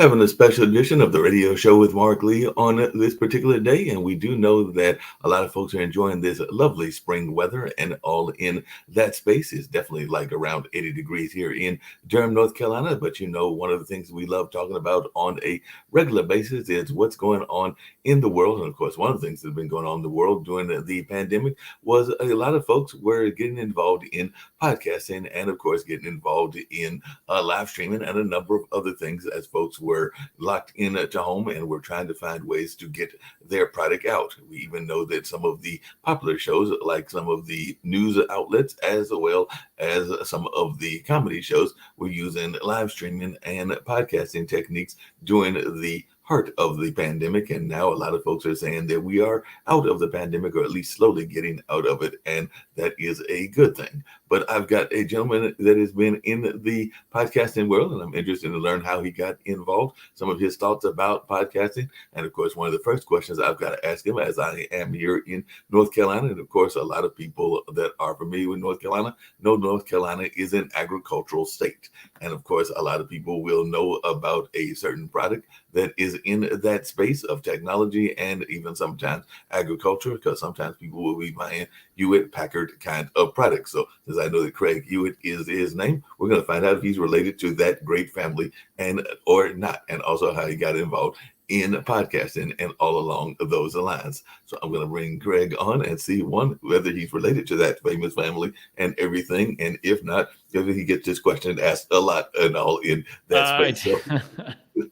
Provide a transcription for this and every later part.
Having a special edition of the radio show with Mark Lee on this particular day. And we do know that a lot of folks are enjoying this lovely spring weather, and all in that space is definitely like around 80 degrees here in Durham, North Carolina. But one of the things we love talking about on a regular basis is what's going on in the world. And of course, one of the things that's been going on in the world during the pandemic was a lot of folks were getting involved in podcasting and, of course, getting involved in live streaming and a number of other things as folks were locked in to home and were trying to find ways to get their product out. We even know that some of the popular shows, like some of the news outlets, as well as some of the comedy shows, were using live streaming and podcasting techniques during the heart of the pandemic. And now a lot of folks are saying that we are out of the pandemic, or at least slowly getting out of it. And that is a good thing. But I've got a gentleman that has been in the podcasting world, and I'm interested to learn how he got involved, some of his thoughts about podcasting. And of course, one of the first questions I've got to ask him, as I am here in North Carolina, and of course, a lot of people that are familiar with North Carolina know North Carolina is an agricultural state. And of course, a lot of people will know about a certain product that is in that space of technology and even sometimes agriculture, because sometimes people will be buying Hewitt Packard kind of products. So since I know that Craig Hewitt is his name, we're going to find out if he's related to that great family and or not, and also how he got involved in podcasting and all along those lines. So I'm going to bring Craig on and see whether he's related to that famous family and everything, and if not, whether he gets this question asked a lot and all in that space. So.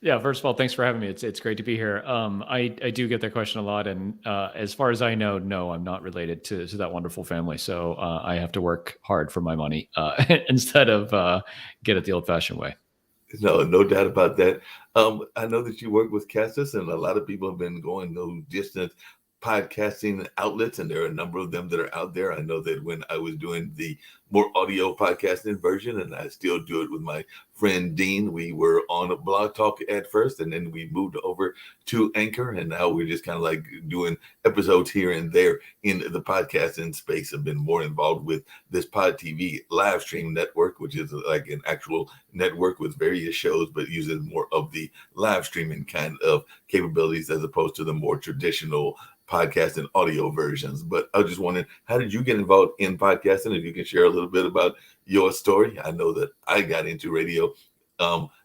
Yeah, first of all, thanks for having me. It's great to be here. I do get that question a lot, and as far as I know, no, I'm not related to that wonderful family. So I have to work hard for my money instead of get it the old-fashioned way. No doubt about that. I know that you work with Castus, and a lot of people have been going those distant podcasting outlets, and there are a number of them that are out there. I know that when I was doing the more audio podcasting version, and I still do it with my friend Dean, we were on a Blog Talk at first, and then we moved over to Anchor, and now we're just kind of like doing episodes here and there in the podcasting space. I've been more involved with this Pod TV live stream network, which is like an actual network with various shows, but uses more of the live streaming kind of capabilities as opposed to the more traditional podcast and audio versions. But I was just wondering, how did you get involved in podcasting? If you can share a little bit about your story. I know that I got into radio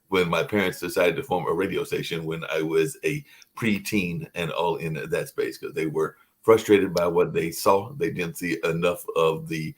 when my parents decided to form a radio station when I was a preteen and all in that space, because they were frustrated by what they saw. They didn't see enough of the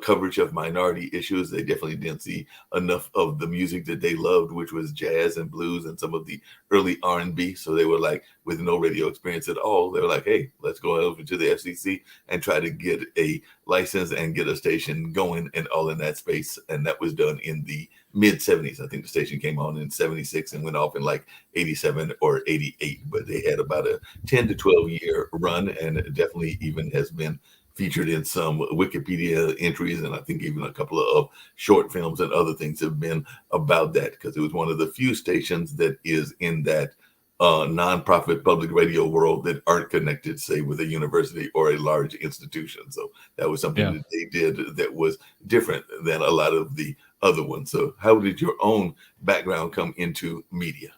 coverage of minority issues. They definitely didn't see enough of the music that they loved, which was jazz and blues and some of the early R&B. So they were like, with no radio experience at all, they were like, hey, let's go over to the FCC and try to get a license and get a station going and all in that space. And that was done in the mid 70s. I think the station came on in 76 and went off in like 87 or 88, but they had about a 10 to 12 year run, and it definitely even has been featured in some Wikipedia entries, and I think even a couple of short films and other things have been about that, because it was one of the few stations that is in that nonprofit public radio world that aren't connected, say, with a university or a large institution. So that was something that they did that was different than a lot of the other ones. So how did your own background come into media?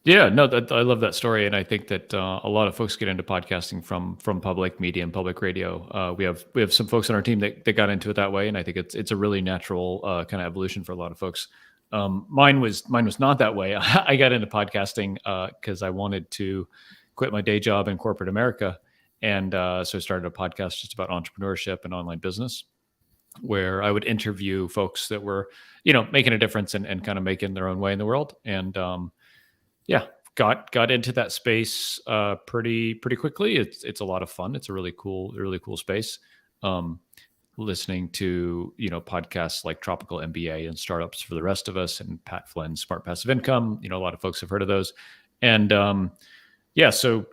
Yeah, no, I love that story, and I think that a lot of folks get into podcasting from public media and public radio. We have some folks on our team that got into it that way, and I think it's a really natural kind of evolution for a lot of folks. Mine was not that way. I got into podcasting because I wanted to quit my day job in corporate America, and so I started a podcast just about entrepreneurship and online business, where I would interview folks that were, making a difference and kind of making their own way in the world. And got into that space pretty quickly. It's a lot of fun. It's a really cool space. Listening to podcasts like Tropical MBA and Startups for the Rest of Us and Pat Flynn's Smart Passive Income. A lot of folks have heard of those. And so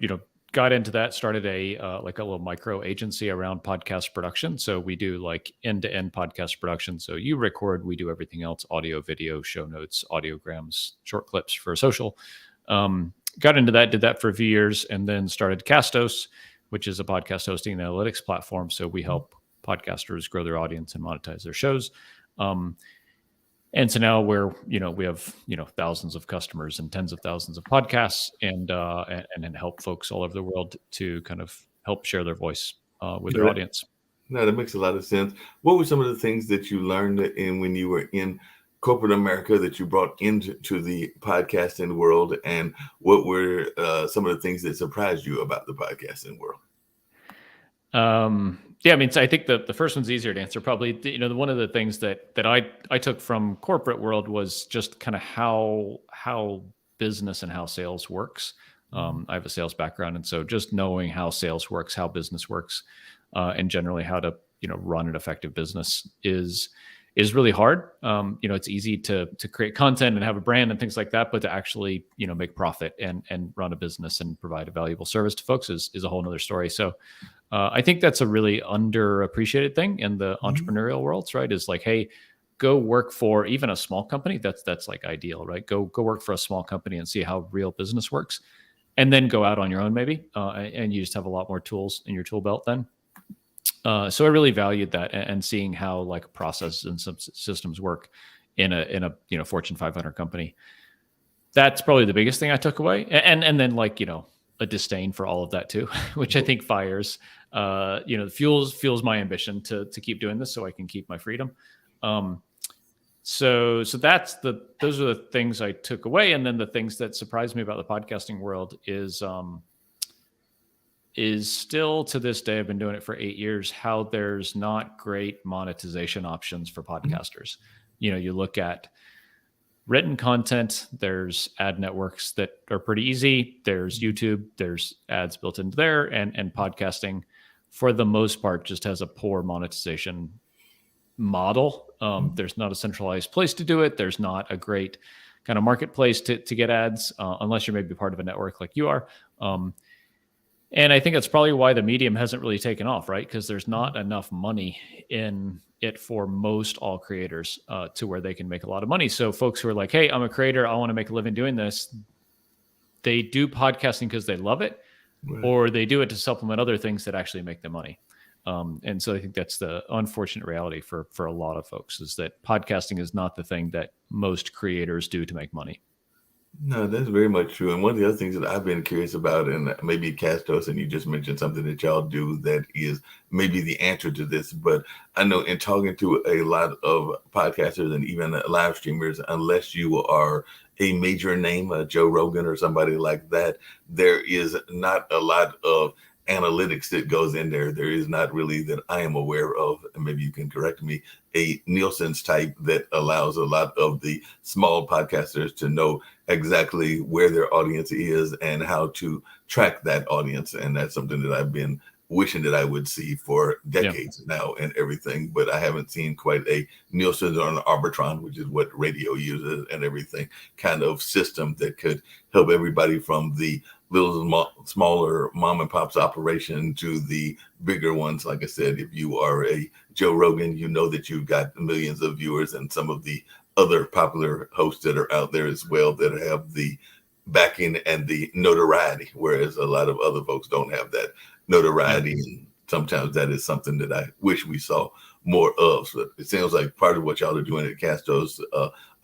got into that. Started a little micro agency around podcast production. So we do like end-to-end podcast production. So you record, we do everything else: audio, video, show notes, audiograms, short clips for social. Got into that, did that for a few years, and then started Castos, which is a podcast hosting and analytics platform. So we help podcasters grow their audience and monetize their shows. And so now we have, thousands of customers and tens of thousands of podcasts, and help folks all over the world to kind of help share their voice with their Right. audience. No, that makes a lot of sense. What were some of the things that you learned in when you were in corporate America that you brought into the podcasting world, and what were some of the things that surprised you about the podcasting world? Yeah, I mean, so I think the first one's easier to answer. Probably, one of the things that I took from corporate world was just kind of how business and how sales works. I have a sales background, and so just knowing how sales works, how business works, and generally how to run an effective business is really hard. It's easy to create content and have a brand and things like that, but to actually make profit and run a business and provide a valuable service to folks is a whole nother story. So I think that's a really underappreciated thing in the entrepreneurial worlds, right? Is like, hey, go work for even a small company. That's like ideal, right? Go work for a small company and see how real business works, and then go out on your own maybe, and you just have a lot more tools in your tool belt then. So I really valued that, and seeing how like processes and some systems work in a Fortune 500 company. That's probably the biggest thing I took away, and then like a disdain for all of that too, which I think fires fuels my ambition to keep doing this so I can keep my freedom. So those are the things I took away, and then the things that surprised me about the podcasting world is still to this day, I've been doing it for 8 years, how there's not great monetization options for podcasters. You look at written content, there's ad networks that are pretty easy. There's YouTube, there's ads built into there, and podcasting for the most part just has a poor monetization model. There's not a centralized place to do it. There's not a great kind of marketplace to get ads, unless you're maybe part of a network like you are. And I think that's probably why the medium hasn't really taken off, right? Because there's not enough money in it for most all creators to where they can make a lot of money. So folks who are like, hey, I'm a creator, I want to make a living doing this, they do podcasting because they love it, right, or they do it to supplement other things that actually make them money. And so I think that's the unfortunate reality for a lot of folks, is that podcasting is not the thing that most creators do to make money. No, that's very much true. And one of the other things that I've been curious about, and maybe Castos, and you just mentioned something that y'all do that is maybe the answer to this, but I know in talking to a lot of podcasters and even live streamers, unless you are a major name, Joe Rogan or somebody like that, there is not a lot of analytics that goes in there. There is not really, that I am aware of, and maybe you can correct me, a Nielsen's type that allows a lot of the small podcasters to know exactly where their audience is and how to track that audience. And that's something that I've been wishing that I would see for decades now and everything, but I haven't seen quite a Nielsen or an Arbitron, which is what radio uses and everything, kind of system that could help everybody from the little smaller mom and pops operation to the bigger ones. Like I said, if you are a Joe Rogan, you know that you've got millions of viewers, and some of the other popular hosts that are out there as well that have the backing and the notoriety, whereas a lot of other folks don't have that notoriety. And sometimes that is something that I wish we saw more of. So it sounds like part of what y'all are doing at Castos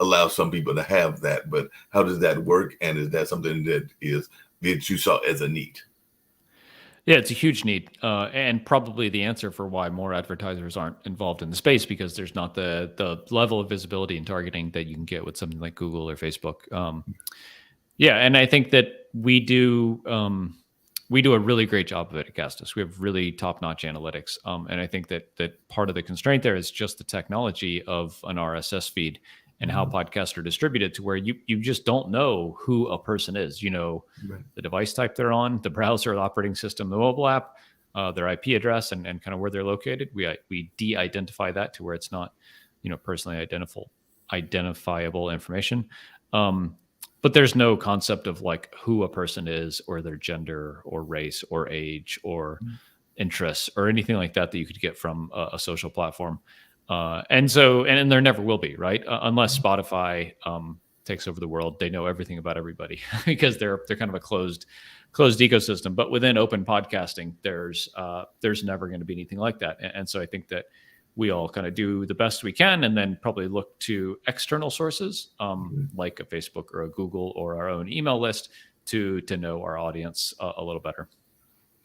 allows some people to have that, but how does that work? And is that something that you saw as a need? Yeah, it's a huge need, and probably the answer for why more advertisers aren't involved in the space, because there's not the level of visibility and targeting that you can get with something like Google or Facebook. Yeah, and I think that we do a really great job of it at Castus. We have really top-notch analytics, and I think that part of the constraint there is just the technology of an RSS feed and how podcasts are distributed, to where you just don't know who a person is. You know, right, the device type they're on, the browser, the operating system, the mobile app, their IP address, and kind of where they're located. We de-identify that to where it's not, personally identifiable information. But there's no concept of like who a person is, or their gender or race or age or interests or anything like that you could get from a social platform. And there never will be, right? Unless Spotify takes over the world, they know everything about everybody because they're kind of a closed ecosystem. But within open podcasting, there's never going to be anything like that. And so I think that we all kind of do the best we can, and then probably look to external sources like a Facebook or a Google or our own email list to know our audience a little better.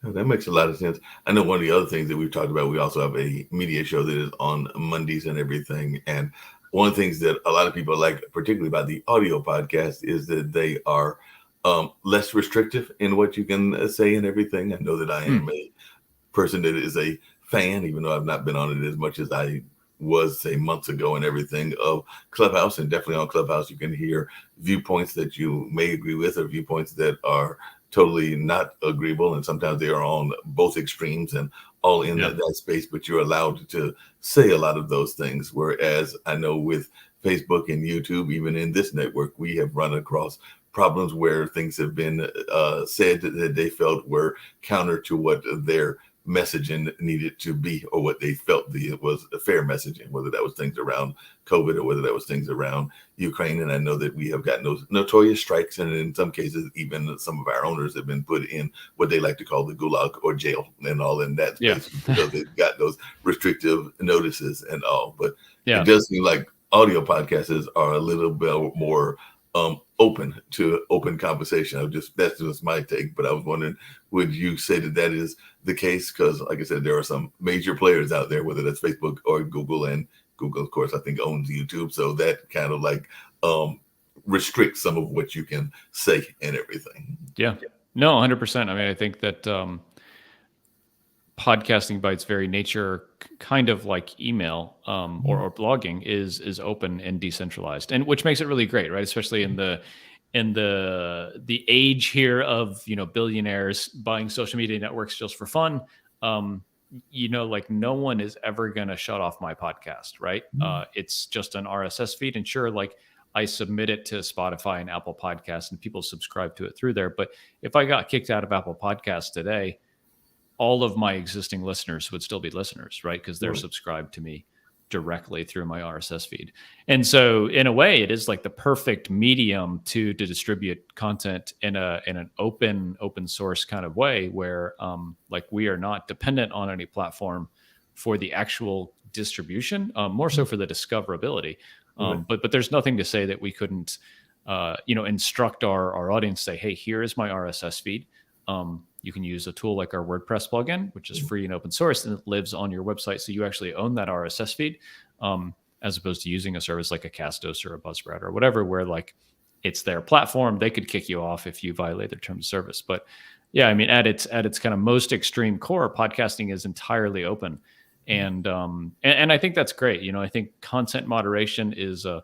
That makes a lot of sense. I know one of the other things that we've talked about, we also have a media show that is on Mondays and everything. And one of the things that a lot of people like, particularly about the audio podcast, is that they are less restrictive in what you can say and everything. I know that I am a person that is a fan, even though I've not been on it as much as I was, say, months ago and everything, of Clubhouse. And definitely on Clubhouse, you can hear viewpoints that you may agree with or viewpoints that are totally not agreeable, and sometimes they are on both extremes and all in that space, but you're allowed to say a lot of those things. Whereas I know with Facebook and YouTube, even in this network, we have run across problems where things have been said that they felt were counter to what their messaging needed to be, or what they felt was a fair messaging, whether that was things around COVID or whether that was things around Ukraine. And I know that we have gotten those notorious strikes, and in some cases, even some of our owners have been put in what they like to call the gulag or jail and all in that space because they've got those restrictive notices and all. But it does seem like audio podcasters are a little bit more open to open conversation. That's just my take, but I was wondering, would you say that that is the case? Because like I said, there are some major players out there, whether that's Facebook or Google, and Google, of course, I think owns YouTube. So that kind of like restricts some of what you can say and everything. Yeah, no, 100%. I mean, I think that podcasting by its very nature, kind of like email or blogging, is open and decentralized, and which makes it really great, right? Especially in the age here of billionaires buying social media networks just for fun. Like no one is ever going to shut off my podcast, right? It's just an RSS feed, and sure, like I submit it to Spotify and Apple Podcasts, and people subscribe to it through there. But if I got kicked out of Apple Podcasts today, all of my existing listeners would still be listeners, right? Because they're subscribed to me directly through my RSS feed. And so in a way, it is like the perfect medium to distribute content in an open source kind of way, where like we are not dependent on any platform for the actual distribution, more so for the discoverability. But there's nothing to say that we couldn't instruct our audience, say, hey, here is my RSS feed. You can use a tool like our WordPress plugin, which is free and open source, and it lives on your website. So you actually own that RSS feed, as opposed to using a service like a Castos or a Buzzsprout or whatever, where like it's their platform. They could kick you off if you violate their terms of service. But yeah, I mean, at its kind of most extreme core, podcasting is entirely open. And I think that's great. I think content moderation is a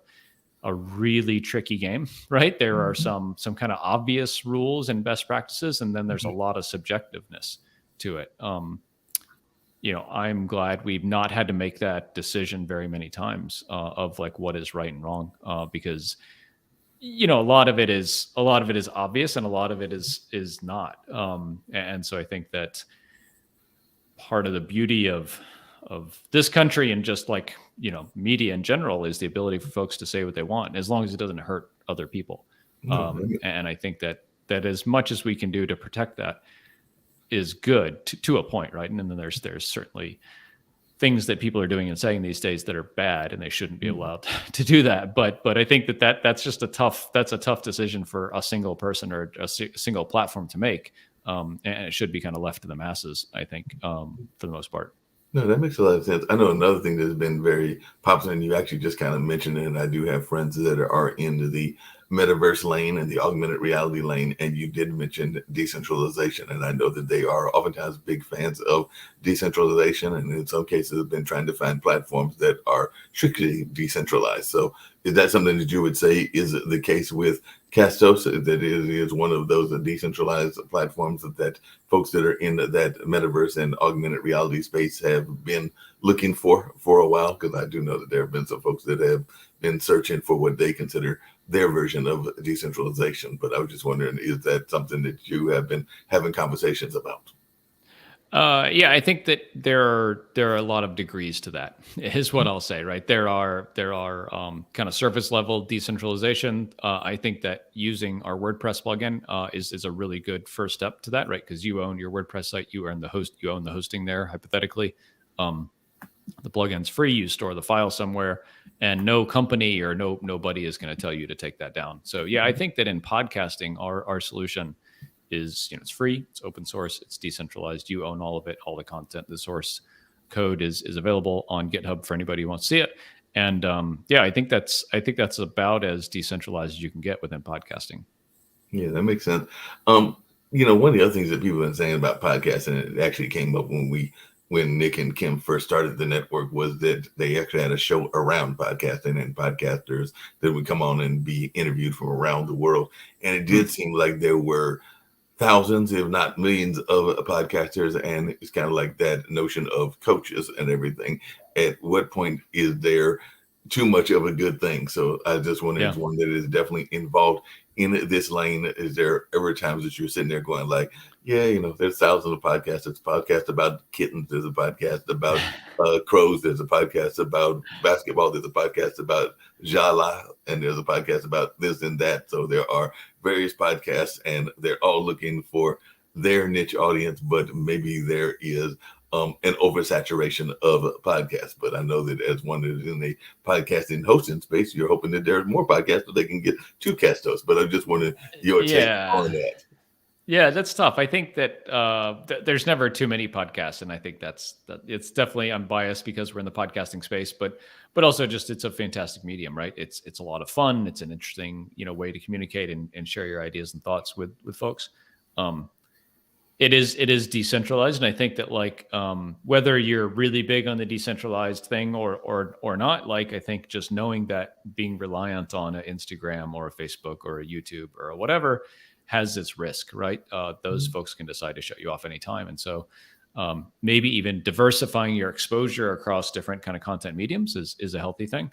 really tricky game, right? There are some kind of obvious rules and best practices, and then there's a lot of subjectiveness to it. I'm glad we've not had to make that decision very many times of like what is right and wrong, because a lot of it is obvious and a lot of it is not. And so I think that part of the beauty of this country and just like media in general is the ability for folks to say what they want, as long as it doesn't hurt other people. And I think that as much as we can do to protect that is good to a point, right? And then there's certainly things that people are doing and saying these days that are bad, and they shouldn't be allowed to do that. But I think that's just a tough decision for a single person or a single platform to make, and it should be kind of left to the masses, I think, for the most part. No, that makes a lot of sense. I know another thing that's been very popular, and you actually just kind of mentioned it, and I do have friends that are into the metaverse lane and the augmented reality lane, and you did mention decentralization, and I know that they are oftentimes big fans of decentralization, and in some cases have been trying to find platforms that are strictly decentralized. So is that something that you would say is the case with Castos, that it is one of those decentralized platforms that folks that are in that metaverse and augmented reality space have been looking for a while? Because I do know that there have been some folks that have been searching for what they consider their version of decentralization. But I was just wondering, is that something that you have been having conversations about? Yeah, I think that there are a lot of degrees to that, is what I'll say, right? There are kind of surface level decentralization. I think that using our WordPress plugin is a really good first step to that, right? Because you own your WordPress site, you own the hosting there, hypothetically. The plugin's free. You store the file somewhere, and no company or nobody is going to tell you to take that down. So yeah, I think that in podcasting, our solution is, it's free, it's open source, it's decentralized. You own all of it, all the content. The source code is available on GitHub for anybody who wants to see it. And yeah, I think that's about as decentralized as you can get within podcasting. Yeah, that makes sense. One of the other things that people have been saying about podcasting, it actually came up when Nick and Kim first started the network, was that they actually had a show around podcasting and podcasters that would come on and be interviewed from around the world. And it did seem like there were thousands, if not millions, of podcasters, and it's kind of like that notion of coaches and everything. At what point is there too much of a good thing? So I just wonder, as one that is definitely involved in this lane, is there ever times that you're sitting there going like, yeah, there's thousands of podcasts. There's a podcast about kittens. There's a podcast about crows. There's a podcast about basketball. There's a podcast about Jala, and there's a podcast about this and that. So there are various podcasts, and they're all looking for their niche audience, but maybe there is an oversaturation of podcasts. But I know that as one that is in a podcasting hosting space, you're hoping that there's more podcasts so they can get two guest hosts. But I just wanted your take on that. Yeah, that's tough. I think that there's never too many podcasts, and I think that it's definitely, I'm biased because we're in the podcasting space, but also just it's a fantastic medium, right? It's a lot of fun. It's an interesting way to communicate and share your ideas and thoughts with folks. It is decentralized, and I think that whether you're really big on the decentralized thing or not, I think just knowing that being reliant on an Instagram or a Facebook or a YouTube or whatever has its risk, right? Those folks can decide to shut you off anytime. And so maybe even diversifying your exposure across different kind of content mediums is a healthy thing.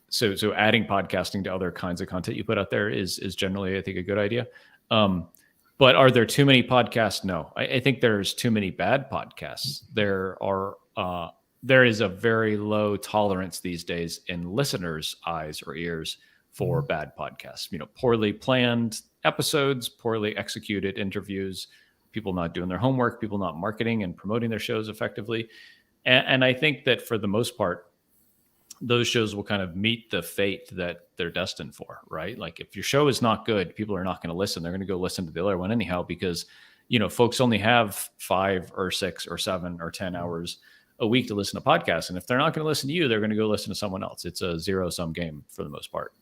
So adding podcasting to other kinds of content you put out there is generally, I think, a good idea. But are there too many podcasts? No, I think there's too many bad podcasts. There is a very low tolerance these days in listeners' eyes or ears for bad podcasts. Poorly planned episodes, poorly executed interviews, people not doing their homework, people not marketing and promoting their shows effectively. And I think that for the most part, those shows will kind of meet the fate that they're destined for, right? Like if your show is not good, people are not going to listen. They're going to go listen to the other one anyhow, because, folks only have 5 or 6 or 7 or 10 hours a week to listen to podcasts. And if they're not going to listen to you, they're going to go listen to someone else. It's a zero-sum game for the most part.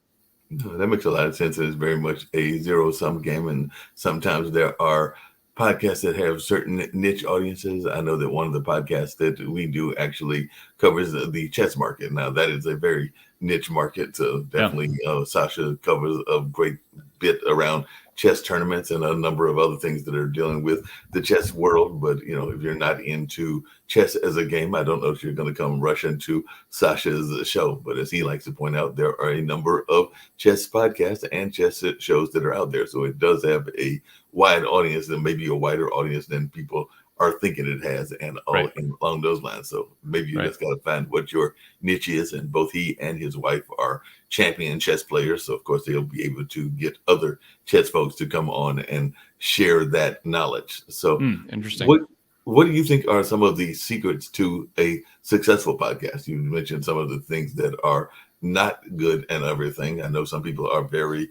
That makes a lot of sense. It's very much a zero-sum game, and sometimes there are podcasts that have certain niche audiences. I know that one of the podcasts that we do actually covers the chess market. Now, that is a very niche market, so definitely Sasha covers a great bit around chess tournaments and a number of other things that are dealing with the chess world. But, if you're not into chess as a game, I don't know if you're going to come rushing to Sasha's show. But as he likes to point out, there are a number of chess podcasts and chess shows that are out there. So it does have a wide audience, and maybe a wider audience than people are thinking it has, and all along those lines. So maybe you just got to find what your niche is. And both he and his wife are champion chess players. So of course they'll be able to get other chess folks to come on and share that knowledge. So interesting. What do you think are some of the secrets to a successful podcast? You mentioned some of the things that are not good and everything. I know some people are very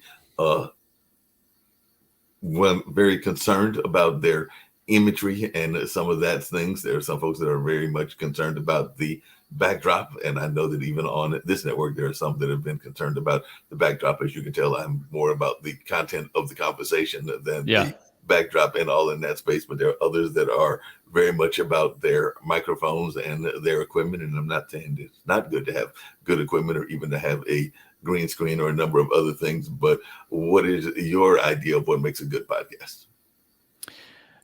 concerned about their imagery and some of that things. There are some folks that are very much concerned about the backdrop, and I know that even on this network there are some that have been concerned about the backdrop. As you can tell, I'm more about the content of the conversation than the backdrop and all in that space. But there are others that are very much about their microphones and their equipment, and I'm not saying it's not good to have good equipment or even to have a green screen or a number of other things. But what is your idea of what makes a good podcast?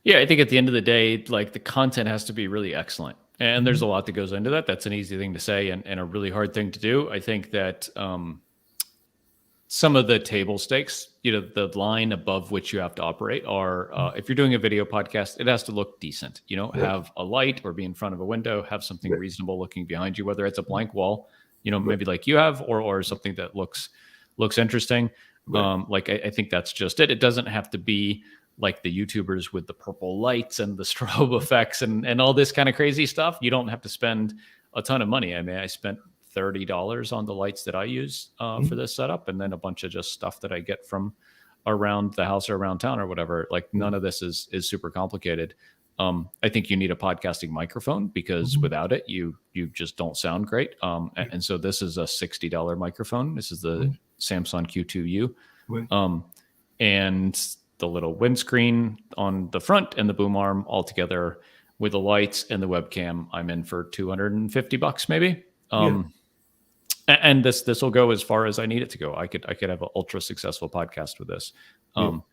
Yeah, I think at the end of the day, the content has to be really excellent. And there's a lot that goes into that. That's an easy thing to say and a really hard thing to do. I think that some of the table stakes, the line above which you have to operate are, if you're doing a video podcast, it has to look decent, have a light or be in front of a window, have something reasonable looking behind you, whether it's a blank wall, maybe like you have, or something that looks interesting. I think that's just it. It doesn't have to be like the YouTubers with the purple lights and the strobe effects and all this kind of crazy stuff. You don't have to spend a ton of money. I mean, I spent $30 on the lights that I use for this setup, and then a bunch of just stuff that I get from around the house or around town or whatever. Like none of this is super complicated. I think you need a podcasting microphone because without it, you just don't sound great. And so this is a $60 microphone. This is the Samsung Q2U, and the little windscreen on the front and the boom arm all together with the lights and the webcam. I'm in for $250 maybe. And this will go as far as I need it to go. I could have an ultra successful podcast with this. And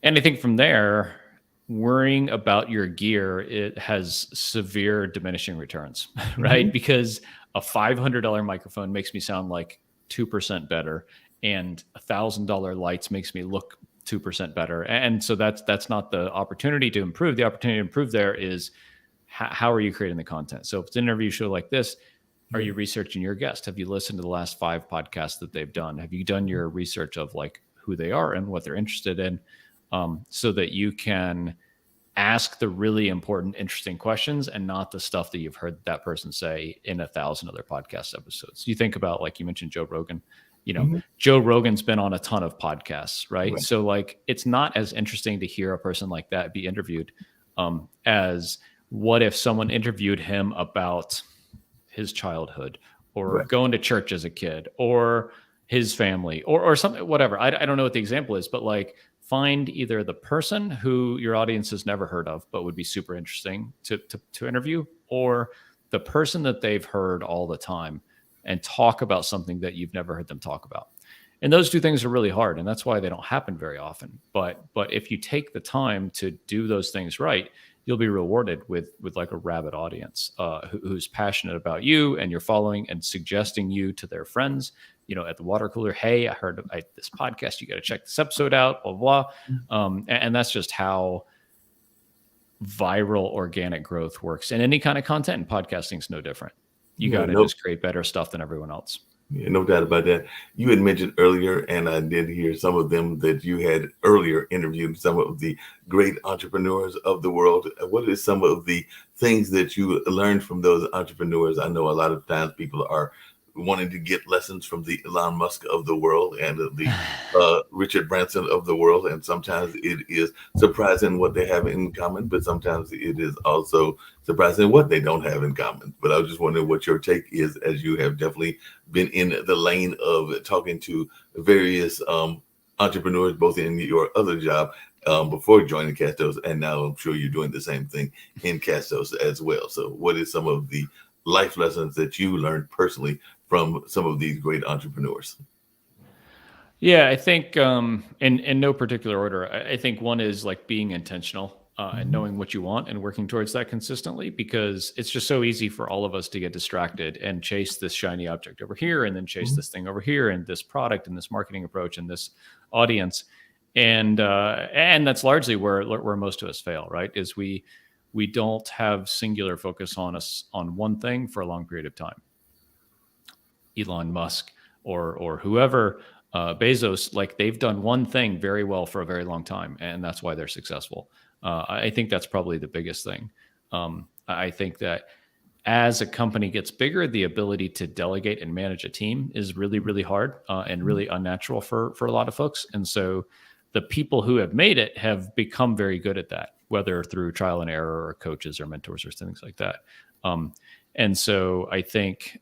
I think from there, worrying about your gear, it has severe diminishing returns, right? Because a $500 microphone makes me sound like 2% better, and $1,000 lights makes me look 2% better. And so that's not the opportunity to improve. The opportunity to improve there is how are you creating the content? So if it's an interview show like this, are you researching your guest? Have you listened to the last 5 podcasts that they've done? Have you done your research of like who they are and what they're interested in, so that you can ask the really important, interesting questions and not the stuff that you've heard that person say in 1,000 other podcast episodes. You think about, like you mentioned, Joe Rogan. Joe Rogan's been on a ton of podcasts, right? So like, it's not as interesting to hear a person like that be interviewed as what if someone interviewed him about his childhood or going to church as a kid or his family or something, whatever. I don't know what the example is, but like find either the person who your audience has never heard of, but would be super interesting to interview, or the person that they've heard all the time and talk about something that you've never heard them talk about. And those two things are really hard. And that's why they don't happen very often. But if you take the time to do those things right, you'll be rewarded with like a rabid audience who's passionate about you and your following and suggesting you to their friends, at the water cooler. Hey, I heard this podcast. You got to check this episode out, blah, blah. And that's just how viral organic growth works. And any kind of content, and podcasting is no different. You got to just create better stuff than everyone else. Yeah, no doubt about that. You had mentioned earlier, and I did hear some of them, that you had earlier interviewed some of the great entrepreneurs of the world. What are some of the things that you learned from those entrepreneurs? I know a lot of times people are wanting to get lessons from the Elon Musk of the world and the Richard Branson of the world. And sometimes it is surprising what they have in common, but sometimes it is also surprising what they don't have in common. But I was just wondering what your take is, as you have definitely been in the lane of talking to various entrepreneurs, both in your other job before joining Castos, and now I'm sure you're doing the same thing in Castos as well. So what is some of the life lessons that you learned personally from some of these great entrepreneurs? Yeah, I think in no particular order, I think one is like being intentional and knowing what you want and working towards that consistently, because it's just so easy for all of us to get distracted and chase this shiny object over here and then chase this thing over here and this product and this marketing approach and this audience. And that's largely where most of us fail, right? Is we don't have singular focus on one thing for a long period of time. Elon Musk or whoever, Bezos, like they've done one thing very well for a very long time, and that's why they're successful. I think that's probably the biggest thing. I think that as a company gets bigger, the ability to delegate and manage a team is really, really hard and really unnatural for a lot of folks. And so the people who have made it have become very good at that, whether through trial and error or coaches or mentors or things like that. And so I think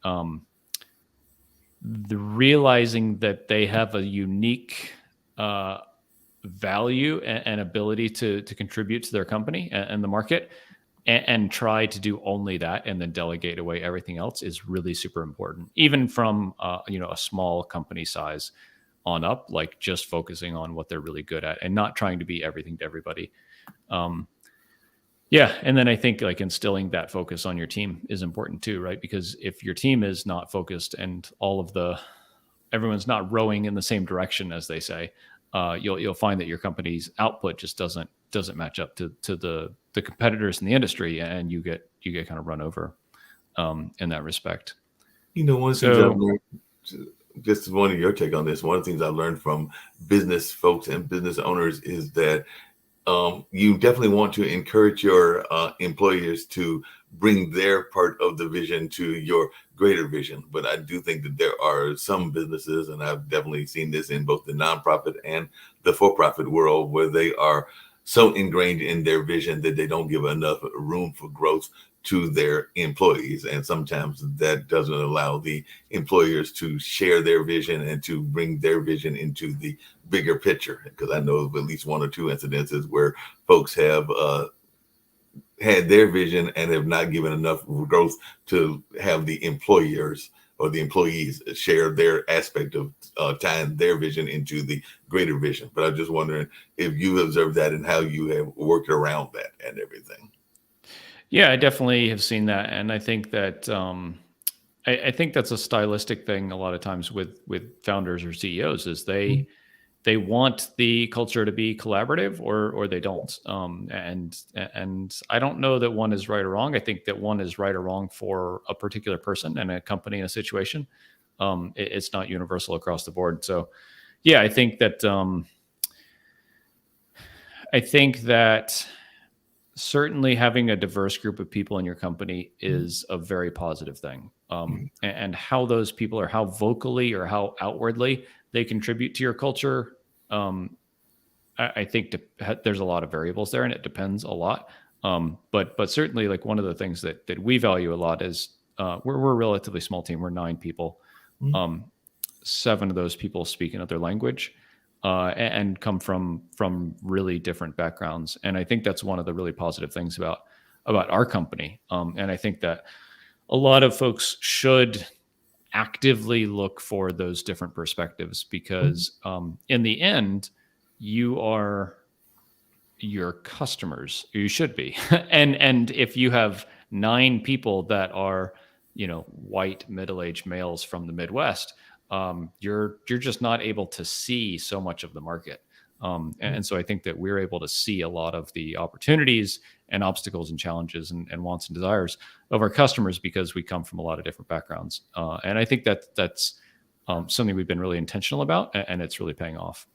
the realizing that they have a unique value and ability to contribute to their company and the market, and try to do only that and then delegate away everything else is really super important, even from a small company size on up, like just focusing on what they're really good at and not trying to be everything to everybody. And then I think like instilling that focus on your team is important too, right? Because if your team is not focused and everyone's not rowing in the same direction, as they say, you'll find that your company's output just doesn't match up to the competitors in the industry, and you get kind of run over in that respect. One thing I've learned, just wanting your take on this, one of the things I've learned from business folks and business owners is that you definitely want to encourage your employers to bring their part of the vision to your greater vision. But I do think that there are some businesses, and I've definitely seen this in both the nonprofit and the for-profit world, where they are so ingrained in their vision that they don't give enough room for growth to their employees. And sometimes that doesn't allow the employers to share their vision and to bring their vision into the bigger picture. Because I know of at least one or two incidences where folks have had their vision and have not given enough growth to have the employers or the employees share their aspect of tying their vision into the greater vision. But I'm just wondering if you observed that and how you have worked around that and everything. Yeah, I definitely have seen that, and I think that I think that's a stylistic thing a lot of times with founders or CEOs is they want the culture to be collaborative or they don't, and I don't know that one is right or wrong. I think that one is right or wrong for a particular person and a company and a situation. It's not universal across the board. So yeah, I think that certainly having a diverse group of people in your company is a very positive thing. And how those people or how vocally or how outwardly they contribute to your culture, I think there's a lot of variables there, and it depends a lot. But certainly, like one of the things that we value a lot is we're a relatively small team. We're 9 people. 7 of those people speak another language. And come from really different backgrounds, and I think that's one of the really positive things about our company. And I think that a lot of folks should actively look for those different perspectives because, in the end, you are your customers. You should be, and if you have 9 people that are, white middle-aged males from the Midwest, you're just not able to see so much of the market. And so I think that we're able to see a lot of the opportunities and obstacles and challenges and wants and desires of our customers because we come from a lot of different backgrounds. And I think that's something we've been really intentional about, and it's really paying off.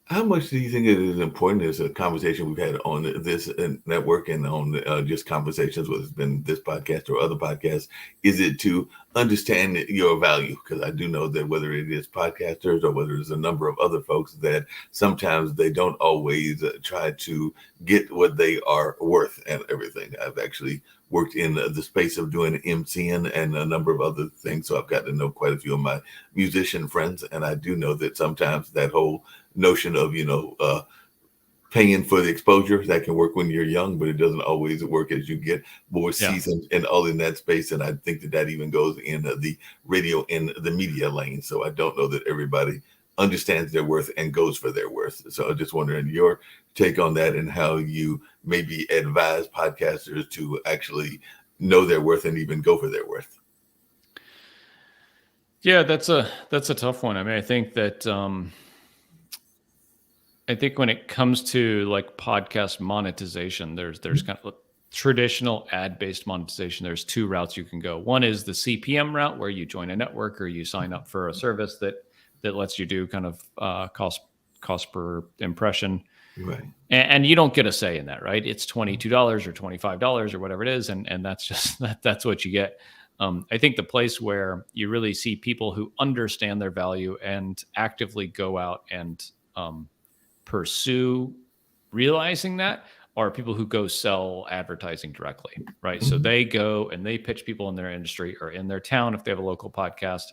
How much do you think it is important as a conversation we've had on this network and on just conversations, whether it's been this podcast or other podcasts, is it to understand your value? Because I do know that whether it is podcasters or whether it's a number of other folks, that sometimes they don't always try to get what they are worth and everything. I've actually worked in the space of doing MCing and a number of other things. So I've got to know quite a few of my musician friends. And I do know that sometimes that whole notion of, paying for the exposure, that can work when you're young, but it doesn't always work as you get more seasoned and all in that space. And I think that even goes in the radio and the media lane. So I don't know that everybody understands their worth and goes for their worth. So I'm just wondering your take on that and how you maybe advise podcasters to actually know their worth and even go for their worth. Yeah, that's a tough one. I mean, I think that I think when it comes to like podcast monetization, there's kind of traditional ad-based monetization. There's 2 routes you can go. One is the CPM route, where you join a network or you sign up for a service that lets you do kind of cost per impression. Right. And you don't get a say in that, right? It's $22 or $25 or whatever it is, and that's just that's what you get. I think the place where you really see people who understand their value and actively go out and pursue realizing that are people who go sell advertising directly, right? So they go and they pitch people in their industry or in their town if they have a local podcast,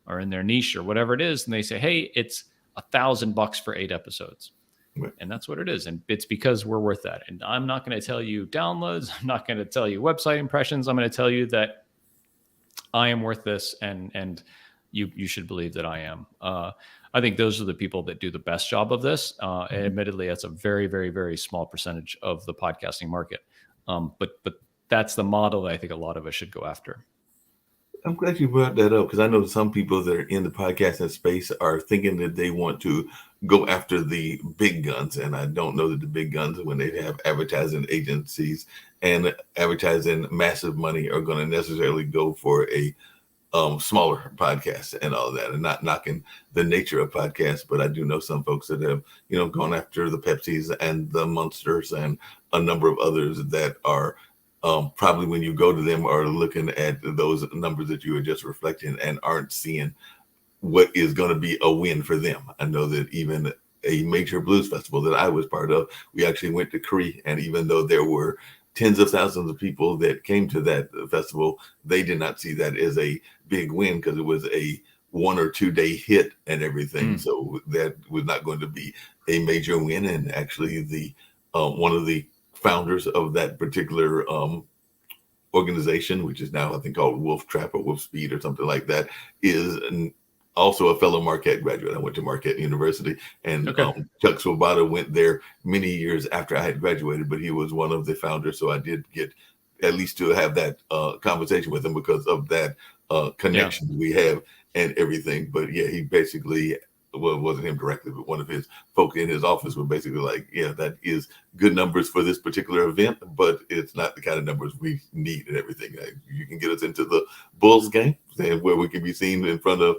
or in their niche or whatever it is, and they say, hey, it's $1,000 for 8 episodes. Right. And that's what it is. And it's because we're worth that. And I'm not going to tell you downloads. I'm not going to tell you website impressions. I'm going to tell you that I am worth this, and you should believe that I am. I think those are the people that do the best job of this. And admittedly, that's a very, very, very small percentage of the podcasting market. But that's the model that I think a lot of us should go after. I'm glad you brought that up, because I know some people that are in the podcasting space are thinking that they want to go after the big guns. And I don't know that the big guns, when they have advertising agencies and advertising massive money, are going to necessarily go for a smaller podcasts and all of that, and not knocking the nature of podcasts, but I do know some folks that have, gone after the Pepsis and the Monsters and a number of others that are probably, when you go to them, are looking at those numbers that you were just reflecting and aren't seeing what is going to be a win for them. I know that even a major blues festival that I was part of, we actually went to Cree, and even though there were tens of thousands of people that came to that festival, they did not see that as a big win because it was a 1 or 2 day hit and everything. So that was not going to be a major win. And actually, the one of the founders of that particular organization, which is now I think called Wolf Trap or Wolf Speed or something like that, is also a fellow Marquette graduate. I went to Marquette University, and Chuck Swoboda went there many years after I had graduated, but he was one of the founders. So I did get at least to have that conversation with him because of that connection we have and everything. But yeah, he basically, well, it wasn't him directly, but one of his folk in his office were basically like, yeah, that is good numbers for this particular event, but it's not the kind of numbers we need and everything. Like, you can get us into the Bulls game, where we can be seen in front of,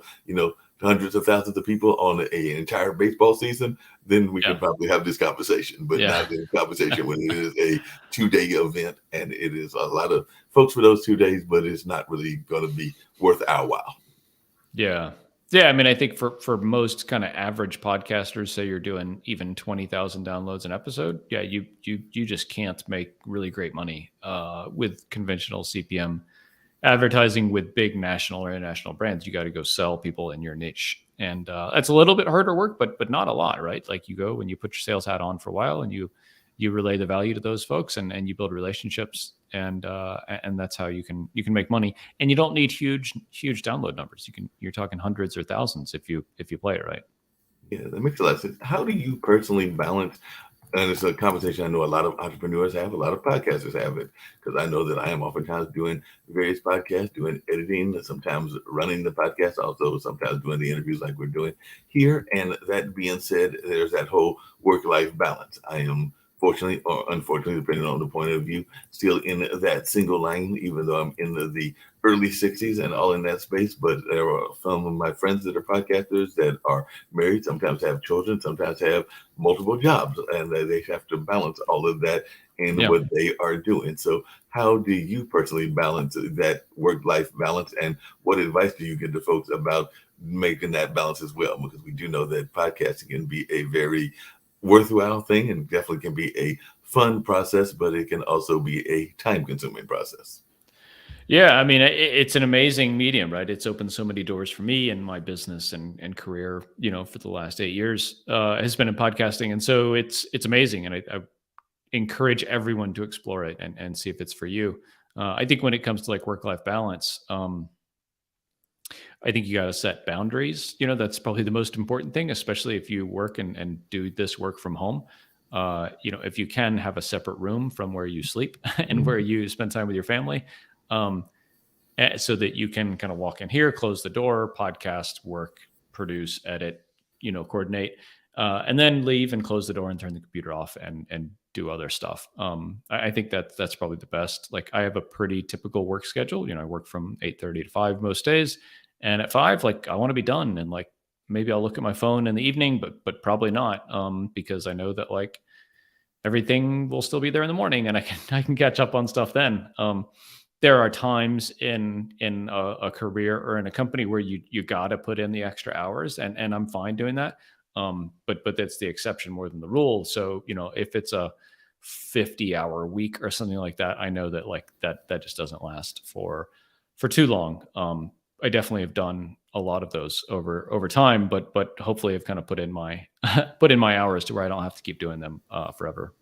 hundreds of thousands of people on an entire baseball season, then we can probably have this conversation, but not this conversation when it is a 2-day event and it is a lot of folks for those 2 days, but it's not really going to be worth our while. Yeah. Yeah, I mean, I think for most kind of average podcasters, say you're doing even 20,000 downloads an episode, you just can't make really great money with conventional CPM advertising with big national or international brands. You got to go sell people in your niche, and that's a little bit harder work, but not a lot, right? Like, you go and you put your sales hat on for a while, and you relay the value to those folks, and you build relationships, and that's how you can make money. And you don't need huge download numbers. You're talking hundreds or thousands if you play it right. Yeah, that makes a lot of sense. How do you personally balance? And it's a conversation I know a lot of entrepreneurs have, a lot of podcasters have it, because I know that I am oftentimes doing various podcasts, doing editing, sometimes running the podcast, also sometimes doing the interviews like we're doing here. And that being said, there's that whole work-life balance. I am fortunately or unfortunately, depending on the point of view, still in that single line, even though I'm in the early 60s and all in that space. But there are some of my friends that are podcasters that are married, sometimes have children, sometimes have multiple jobs, and they have to balance all of that in what they are doing. So how do you personally balance that work-life balance, and what advice do you give to folks about making that balance as well? Because we do know that podcasting can be a very worthwhile thing and definitely can be a fun process, but it can also be a time-consuming process. Yeah, I mean, it's an amazing medium, right? It's opened so many doors for me and my business and career, for the last 8 years has been in podcasting. And so it's amazing. And I encourage everyone to explore it and see if it's for you. I think when it comes to like work-life balance, I think you got to set boundaries. That's probably the most important thing, especially if you work and do this work from home. If you can have a separate room from where you sleep and where you spend time with your family, so that you can kind of walk in here, close the door, podcast, work, produce, edit, coordinate, and then leave and close the door and turn the computer off and do other stuff. I think that's probably the best. Like, I have a pretty typical work schedule. I work from 8:30 to 5 most days. And at 5, like, I want to be done. And like, maybe I'll look at my phone in the evening, but probably not, because I know that like everything will still be there in the morning, and I can catch up on stuff then. There are times in a career or in a company where you got to put in the extra hours, and I'm fine doing that. But that's the exception more than the rule. So if it's a 50-hour week or something like that, I know that like that just doesn't last for too long. I definitely have done a lot of those over time, but hopefully I've kind of put in my hours to where I don't have to keep doing them forever.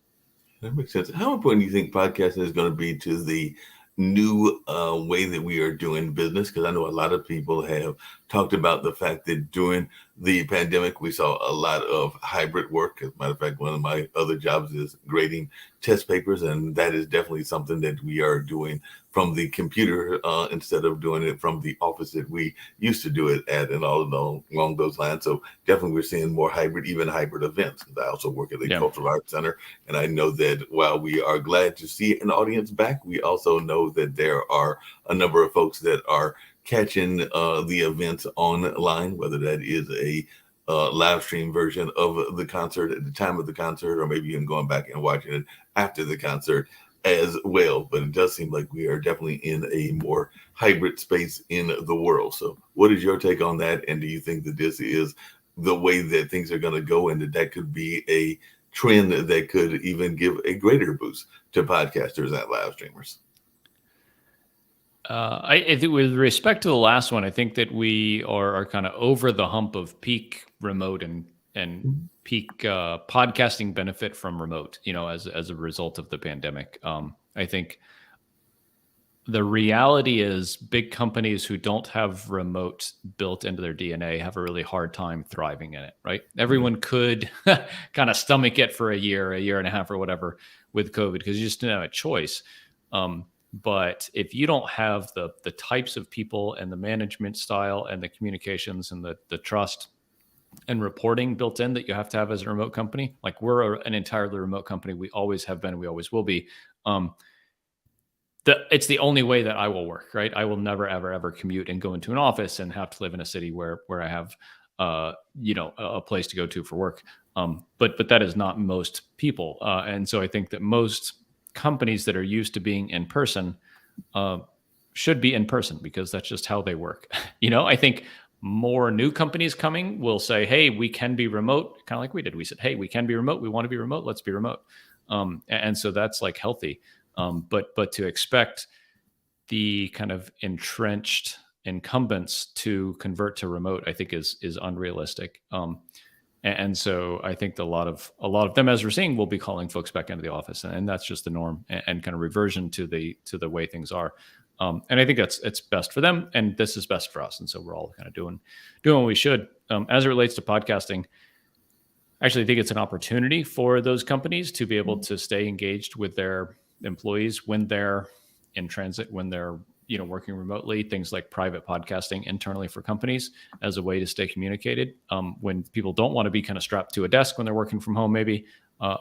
That makes sense. How important do you think podcasting is going to be to the new way that we are doing business? Because I know a lot of people have talked about the fact that during the pandemic, we saw a lot of hybrid work. As a matter of fact, one of my other jobs is grading test papers, and that is definitely something that we are doing from the computer instead of doing it from the office that we used to do it at, and all along those lines. So definitely we're seeing more hybrid, even hybrid events. I also work at the Cultural Arts Center, and I know that while we are glad to see an audience back, we also know that there are a number of folks that are catching the events online, whether that is a live stream version of the concert at the time of the concert, or maybe even going back and watching it after the concert as well. But it does seem like we are definitely in a more hybrid space in the world. So what is your take on that? And do you think that this is the way that things are going to go, and that could be a trend that could even give a greater boost to podcasters and live streamers? I think with respect to the last one, I think that we are kind of over the hump of peak remote and peak podcasting benefit from remote, as a result of the pandemic. I think the reality is big companies who don't have remote built into their DNA have a really hard time thriving in it, right? Everyone could kind of stomach it for a year and a half or whatever with COVID, because you just didn't have a choice. But if you don't have the types of people and the management style and the communications and the trust and reporting built in that you have to have as a remote company, like we're an entirely remote company. We always have been, we always will be. It's the only way that I will work, right? I will never, ever commute and go into an office and have to live in a city where I have, a place to go to for work. But that is not most people. And so I think that most companies that are used to being in person should be in person, because that's just how they work. I think more new companies coming will say, hey, we can be remote, kind of like we did. We said, hey, we can be remote. We want to be remote. Let's be remote. And so that's like healthy. But to expect the kind of entrenched incumbents to convert to remote, I think is unrealistic. And so I think a lot of them, as we're seeing, will be calling folks back into the office, and that's just the norm and kind of reversion to the way things are. And I think it's best for them, and this is best for us. And so we're all kind of doing what we should. As it relates to podcasting, I actually think it's an opportunity for those companies to be able to stay engaged with their employees when they're in transit, when they're working remotely. Things like private podcasting internally for companies as a way to stay communicated when people don't want to be kind of strapped to a desk when they're working from home, maybe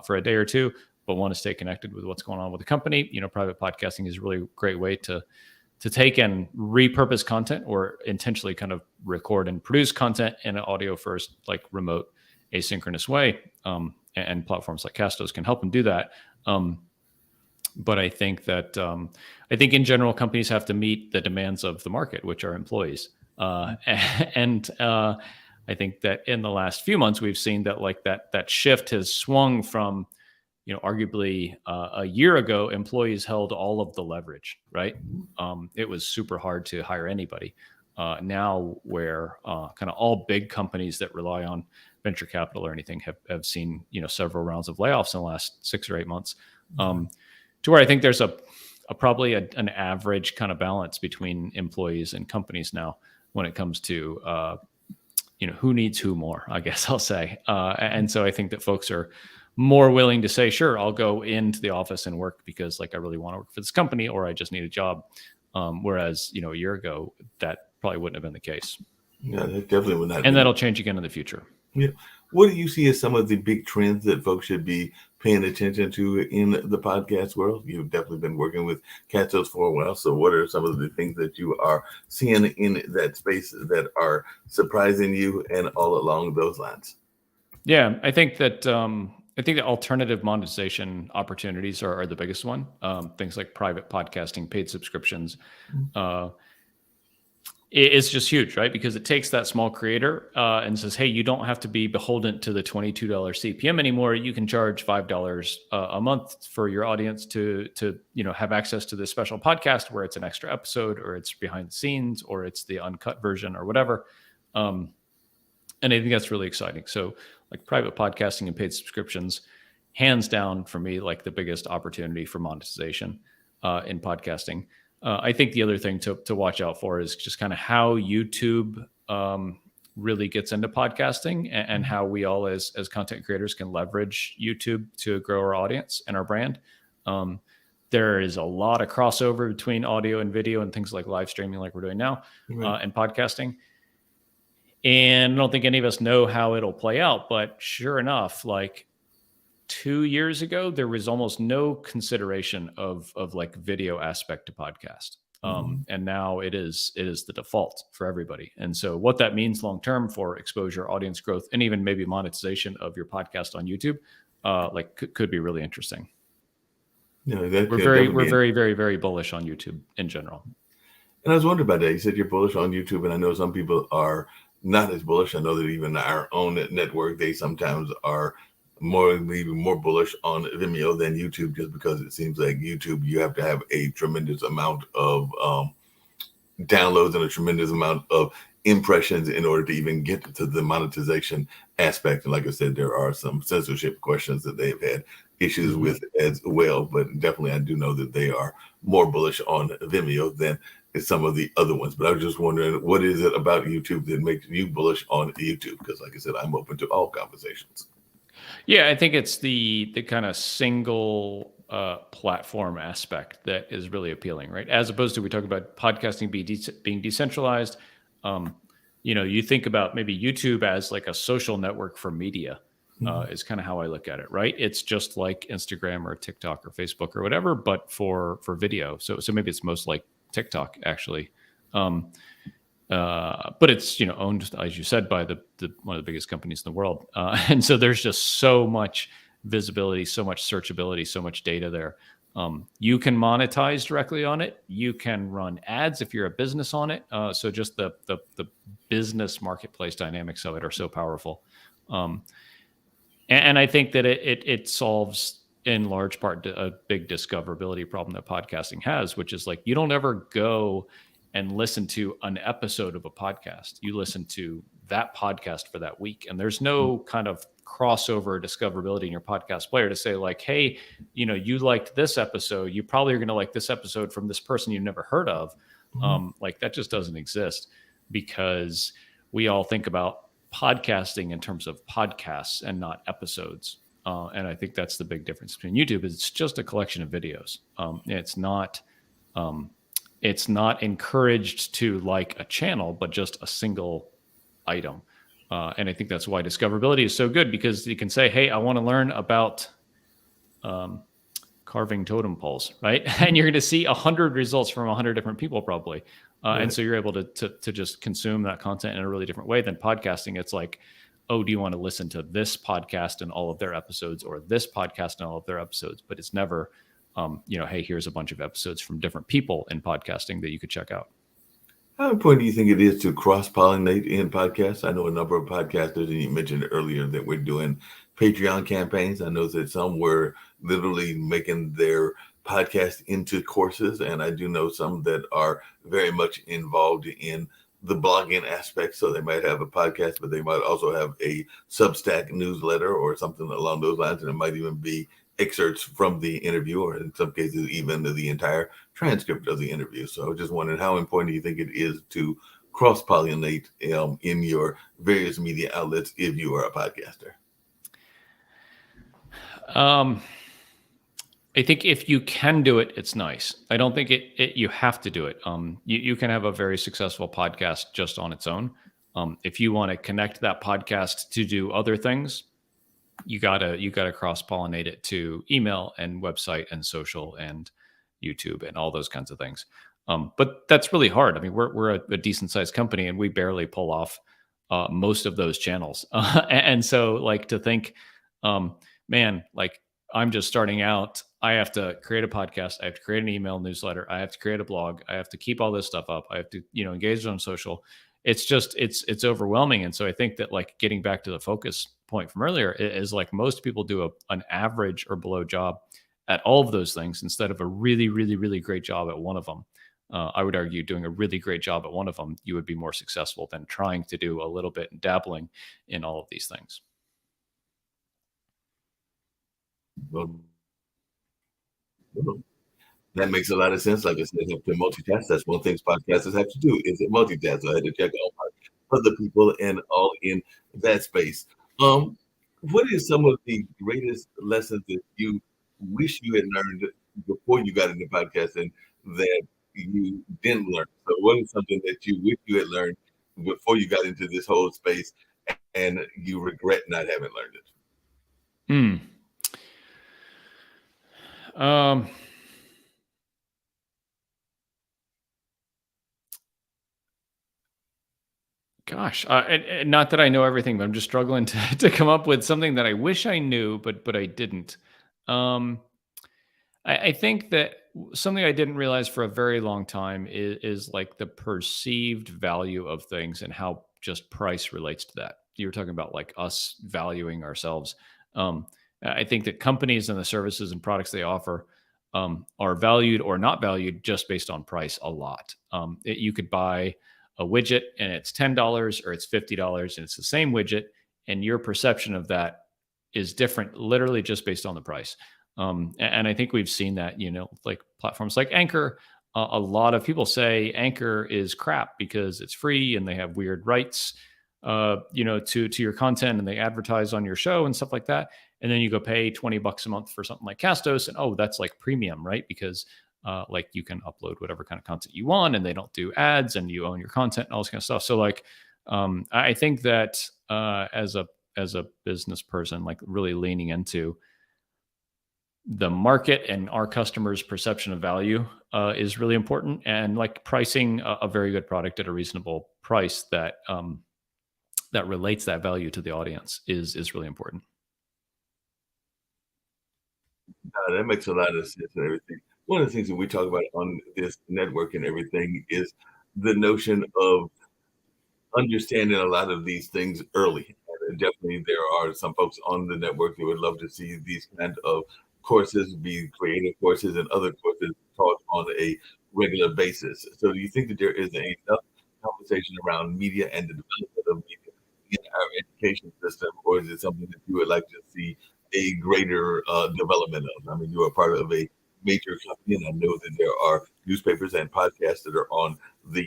for a day or two, but want to stay connected with what's going on with the company. Private podcasting is a really great way to take and repurpose content, or intentionally kind of record and produce content in an audio first, like remote asynchronous way. And platforms like Castos can help them do that. But I think that in general, companies have to meet the demands of the market, which are employees. And I think that in the last few months, we've seen that that shift has swung from, arguably a year ago, employees held all of the leverage, right? It was super hard to hire anybody. Now where kind of all big companies that rely on venture capital or anything have seen, several rounds of layoffs in the last 6 or 8 months. To where I think there's probably an average kind of balance between employees and companies now when it comes to, who needs who more, I guess I'll say. And so I think that folks are more willing to say, sure, I'll go into the office and work because I really want to work for this company, or I just need a job. Whereas, a year ago, that probably wouldn't have been the case. Yeah, that definitely would not. And that'll change again in the future. Yeah. What do you see as some of the big trends that folks should be paying attention to in the podcast world? You've definitely been working with Castos for a while. So what are some of the things that you are seeing in that space that are surprising you, and all along those lines? Yeah, I think that alternative monetization opportunities are the biggest one. Things like private podcasting, paid subscriptions. It's just huge, right? Because it takes that small creator and says, hey, you don't have to be beholden to the $22 CPM anymore. You can charge $5 a month for your audience to have access to this special podcast where it's an extra episode, or it's behind the scenes, or it's the uncut version, or whatever. And I think that's really exciting. So private podcasting and paid subscriptions, hands down for me, the biggest opportunity for monetization in podcasting. I think the other thing to watch out for is just kind of how YouTube really gets into podcasting, and how we all as content creators can leverage YouTube to grow our audience and our brand. There is a lot of crossover between audio and video and things like live streaming, like we're doing now, and podcasting. And I don't think any of us know how it'll play out, but sure enough, 2 years ago, there was almost no consideration of video aspect to podcast. And now it is the default for everybody. And so what that means long term for exposure, audience growth, and even maybe monetization of your podcast on YouTube, could be really interesting. That We're could very definitely be very very very bullish on YouTube in general. And I was wondering about that. You said you're bullish on YouTube, and I know some people are not as bullish. I know that even our own network, they sometimes are even more bullish on Vimeo than YouTube, just because it seems like YouTube, you have to have a tremendous amount of downloads and a tremendous amount of impressions in order to even get to the monetization aspect. And like I said, there are some censorship questions that they've had issues with as well. But definitely, I do know that they are more bullish on Vimeo than some of the other ones. But I was just wondering, what is it about YouTube that makes you bullish on YouTube? Because like I said, I'm open to all conversations. Yeah, I think it's the kind of single platform aspect that is really appealing, right? As opposed to, we talk about podcasting being decentralized. You think about maybe YouTube as like a social network for media. Is kind of how I look at it, right? It's just like Instagram or TikTok or Facebook or whatever, but for video. So maybe it's most like TikTok actually. But it's owned, as you said, by the one of the biggest companies in the world, and so there's just so much visibility, so much searchability, so much data there. You can monetize directly on it. You can run ads if you're a business on it. So just the business marketplace dynamics of it are so powerful, and I think that it solves in large part a big discoverability problem that podcasting has, which is like you don't ever go and listen to an episode of a podcast. You listen to that podcast for that week. And there's no kind of crossover discoverability in your podcast player to say like, hey, you liked this episode. You probably are going to like this episode from this person you've never heard of. Like that just doesn't exist, because we all think about podcasting in terms of podcasts and not episodes. And I think that's the big difference between YouTube. Is it's just a collection of videos. It's not encouraged to like a channel, but just a single item. And I think that's why discoverability is so good, because you can say, hey, I want to learn about carving totem poles, right? And you're going to see 100 results from 100 different people probably. Right. And so you're able to just consume that content in a really different way than podcasting. It's like, oh, do you want to listen to this podcast and all of their episodes, or this podcast and all of their episodes? But it's never, hey, here's a bunch of episodes from different people in podcasting that you could check out. How important do you think it is to cross-pollinate in podcasts? I know a number of podcasters, and you mentioned earlier that we're doing Patreon campaigns. I know that some were literally making their podcast into courses, and I do know some that are very much involved in the blogging aspect. So they might have a podcast, but they might also have a Substack newsletter or something along those lines, and it might even be excerpts from the interview, or in some cases even the entire transcript of the interview. So I was just wondering, how important do you think it is to cross-pollinate in your various media outlets if you are a podcaster? I think if you can do it, it's nice. I don't think you have to do it. You can have a very successful podcast just on its own. If you want to connect that podcast to do other things, you gotta cross-pollinate it to email and website and social and YouTube and all those kinds of things. But that's really hard. I mean, we're a decent sized company, and we barely pull off most of those channels. And so, like, to think, man, like, I'm just starting out. I have to create a podcast. I have to create an email newsletter. I have to create a blog. I have to keep all this stuff up. I have to, engage on social. It's just, it's overwhelming. And so I think that, like, getting back to the focus point from earlier is like most people do an average or below job at all of those things instead of a really, really, really great job at one of them. I would argue doing a really great job at one of them, you would be more successful than trying to do a little bit and dabbling in all of these things. Well, that makes a lot of sense. Like I said, have to multitask. That's one thing podcasters have to do, is it multitask. So I had to check all my other people and all in that space. What is some of the greatest lessons that you wish you had learned before you got into podcasting that you didn't learn? So what is something that you wish you had learned before you got into this whole space and you regret not having learned it? Gosh, and not that I know everything, but I'm just struggling to to come up with something that I wish I knew, but I didn't. Um, I think that something I didn't realize for a very long time is like the perceived value of things and how just price relates to that. You were talking about like us valuing ourselves. Um, I think that companies and the services and products they offer are valued or not valued just based on price a lot. You could buy a widget and it's $10 or it's $50 and it's the same widget, and your perception of that is different literally just based on the price. And I think we've seen that, like platforms like Anchor. A lot of people say Anchor is crap because it's free and they have weird rights, to your content, and they advertise on your show and stuff like that. And then you go pay $20 a month for something like Castos, and oh, that's like premium, right? Because like you can upload whatever kind of content you want, and they don't do ads, and you own your content and all this kind of stuff. So like, I think that as a business person, like really leaning into the market and our customers' perception of value is really important, and like pricing a very good product at a reasonable price that relates that value to the audience is really important. That makes a lot of sense and everything. One of the things that we talk about on this network and everything is the notion of understanding a lot of these things early. And definitely, there are some folks on the network that would love to see these kind of courses be creative courses and other courses taught on a regular basis. So, do you think that there is enough conversation around media and the development of media in our education system, or is it something that you would like to see a greater development of? I mean, you are part of a major company, and I know that there are newspapers and podcasts that are on the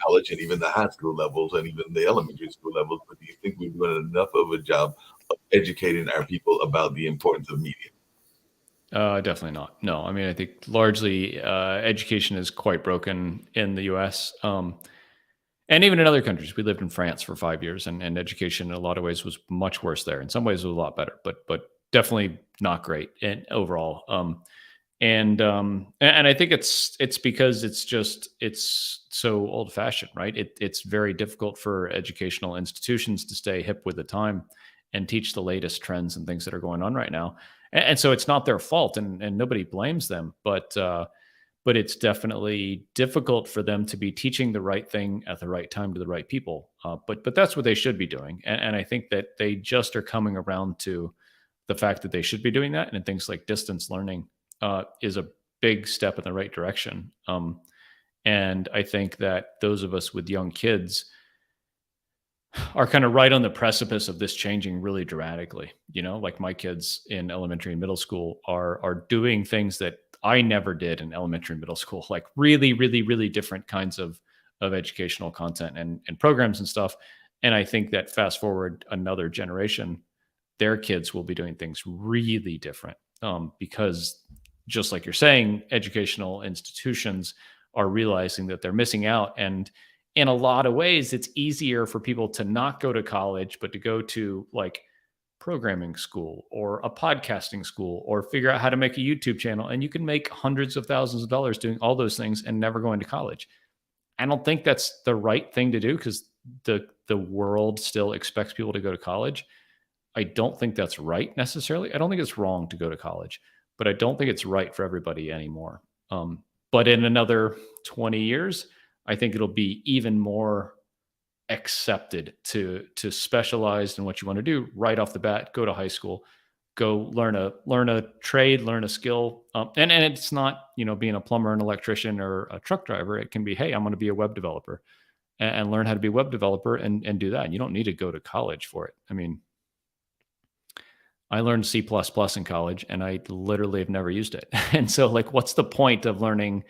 college and even the high school levels and even the elementary school levels. But do you think we're doing enough of a job of educating our people about the importance of media? Definitely not. No, I mean, I think largely education is quite broken in the U.S. And even in other countries. We lived in France for 5 years, and education in a lot of ways was much worse there. In some ways, it was a lot better, but definitely not great and overall. And I think it's because it's so old fashioned, right? It's very difficult for educational institutions to stay hip with the time and teach the latest trends and things that are going on right now. And so it's not their fault, and nobody blames them, but it's definitely difficult for them to be teaching the right thing at the right time to the right people. But that's what they should be doing, and I think that they just are coming around to the fact that they should be doing that, and things like distance learning is a big step in the right direction. And I think that those of us with young kids are kind of right on the precipice of this changing really dramatically. Like my kids in elementary and middle school are doing things that I never did in elementary and middle school, like really, really, really different kinds of educational content and programs and stuff. And I think that fast forward another generation, their kids will be doing things really different, because just like you're saying, educational institutions are realizing that they're missing out. And in a lot of ways, it's easier for people to not go to college, but to go to like programming school or a podcasting school or figure out how to make a YouTube channel. And you can make hundreds of thousands of dollars doing all those things and never going to college. I don't think that's the right thing to do because the world still expects people to go to college. I don't think that's right necessarily. I don't think it's wrong to go to college, but I don't think it's right for everybody anymore. But in another 20 years, I think it'll be even more accepted to specialize in what you want to do right off the bat. Go to high school, go learn a trade, learn a skill, and it's not being a plumber, an electrician, or a truck driver. It can be, hey, I'm going to be a web developer and learn how to be a web developer and do that. And you don't need to go to college for it. I mean, I learned C++ in college and I literally have never used it. And so like, what's the point of learning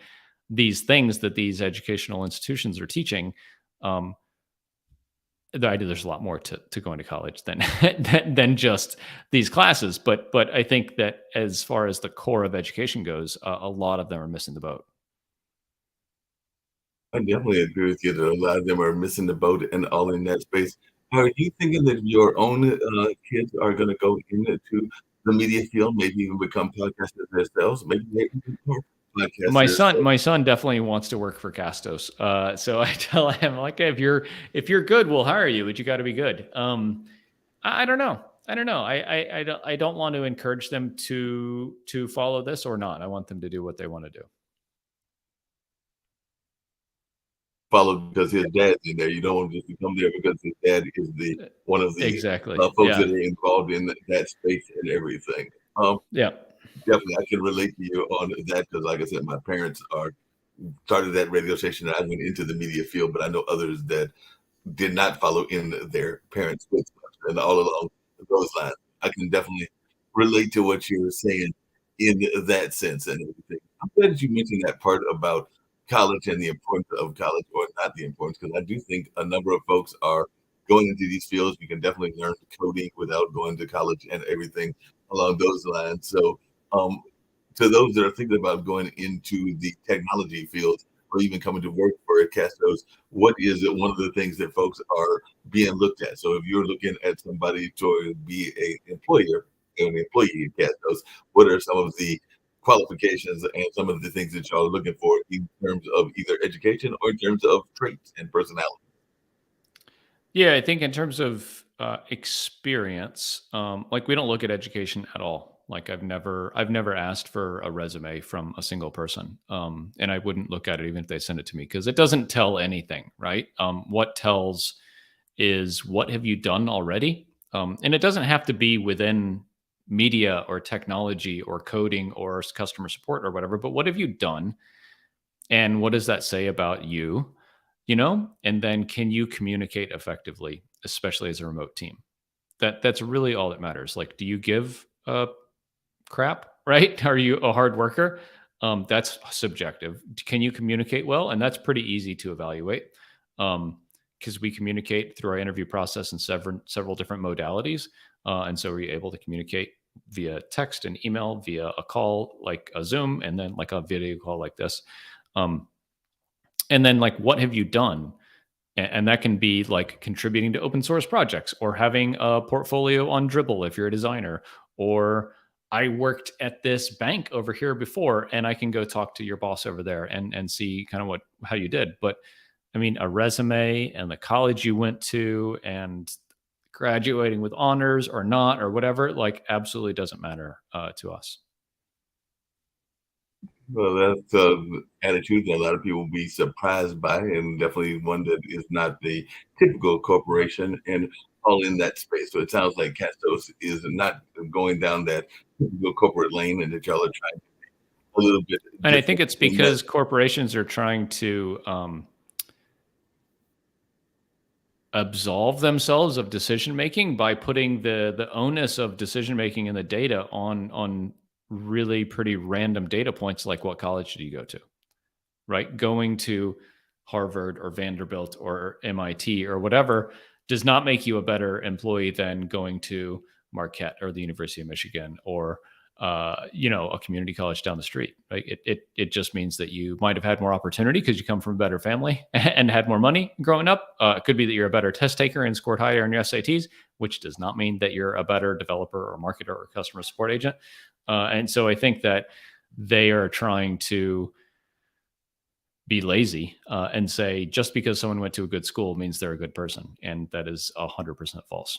these things that these educational institutions are teaching? Um, the idea there's a lot more to going to college than than just these classes. But I think that as far as the core of education goes, a lot of them are missing the boat. I definitely agree with you that a lot of them are missing the boat and all in that space. Are you thinking that your own kids are going to go into the media field, maybe even become podcasters themselves? Maybe they even podcasters. So My son definitely wants to work for Castos. So I tell him like, hey, if you're good, we'll hire you, but you got to be good. I don't know. I don't know. I don't want to encourage them to follow this or not. I want them to do what they want to do. follow because his dad's in there. You don't want just to come there because his dad is the one of the Exactly. folks Yeah. that are involved in that space and everything. Yeah. Definitely, I can relate to you on that because, like I said, my parents are started that radio station. And I went into the media field, but I know others that did not follow in their parents' footsteps, and all along those lines, I can definitely relate to what you were saying in that sense and everything. I'm glad that you mentioned that part about college and the importance of college, or not the importance, because I do think a number of folks are going into these fields. You can definitely learn coding without going to college and everything along those lines. So, um, to those that are thinking about going into the technology fields or even coming to work for Castos, what is it? One of the things that folks are being looked at. So if you're looking at somebody to be a employer, an employee at Castos, what are some of the qualifications and some of the things that y'all are looking for in terms of either education or in terms of traits and personality? Yeah, I think in terms of experience, like we don't look at education at all. Like I've never asked for a resume from a single person, and I wouldn't look at it even if they send it to me because it doesn't tell anything, right? What tells is what have you done already, and it doesn't have to be within media or technology or coding or customer support or whatever. But what have you done, and what does that say about you? And then can you communicate effectively, especially as a remote team? That's really all that matters. Like, do you give a crap, right? Are you a hard worker? That's subjective. Can you communicate well? And that's pretty easy to evaluate, because we communicate through our interview process in several different modalities. And so we're able to communicate via text and email, via a call like a Zoom, and then like a video call like this. Um, and then like, what have you done? And that can be like contributing to open source projects or having a portfolio on Dribble if you're a designer, or I worked at this bank over here before and I can go talk to your boss over there and see kind of how you did. But I mean, a resume and the college you went to and graduating with honors or not or whatever, like absolutely doesn't matter to us. Well, that's attitude that a lot of people will be surprised by, and definitely one that is not the typical corporation and all in that space. So it sounds like Castos is not going down that typical corporate lane, and that y'all are trying a little bit And I think different it's in that. because corporations are trying to absolve themselves of decision making by putting the onus of decision making and the data on really pretty random data points like what college did you go to, right? Going to Harvard or Vanderbilt or MIT or whatever does not make you a better employee than going to Marquette or the University of Michigan or a community college down the street. Right? It just means that you might have had more opportunity because you come from a better family and had more money growing up. It could be that you're a better test taker and scored higher in your SATs, which does not mean that you're a better developer or marketer or customer support agent. And so I think that they are trying to be lazy and say just because someone went to a good school means they're a good person, and that is 100% false.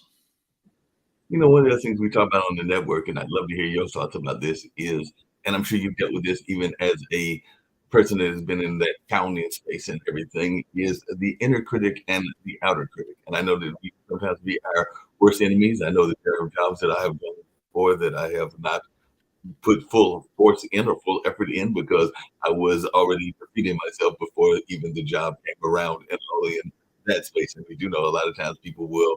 One of the things we talk about on the network, and I'd love to hear your thoughts about this, is, and I'm sure you've dealt with this even as a person that has been in that county space and everything, is the inner critic and the outer critic. And I know that we sometimes be our worst enemies. I know that there are jobs that I have done before that I have not put full force in or full effort in because I was already defeating myself before even the job came around and all in that space. And we do know a lot of times people will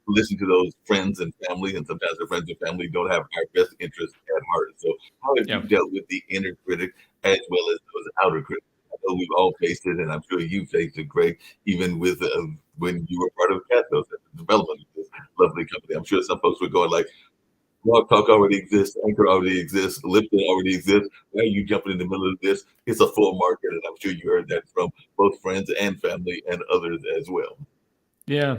listen to those friends and family, and sometimes the friends and family don't have our best interests at heart. So, how have you Yeah. dealt with the inner critic as well as those outer critics? I know we've all faced it, and I'm sure you faced it, Greg, even with when you were part of Cathos at the development of this lovely company. I'm sure some folks were going like, Blog Talk already exists, Anchor already exists, Lipton already exists. Why are you jumping in the middle of this? It's a full market, and I'm sure you heard that from both friends and family and others as well. Yeah.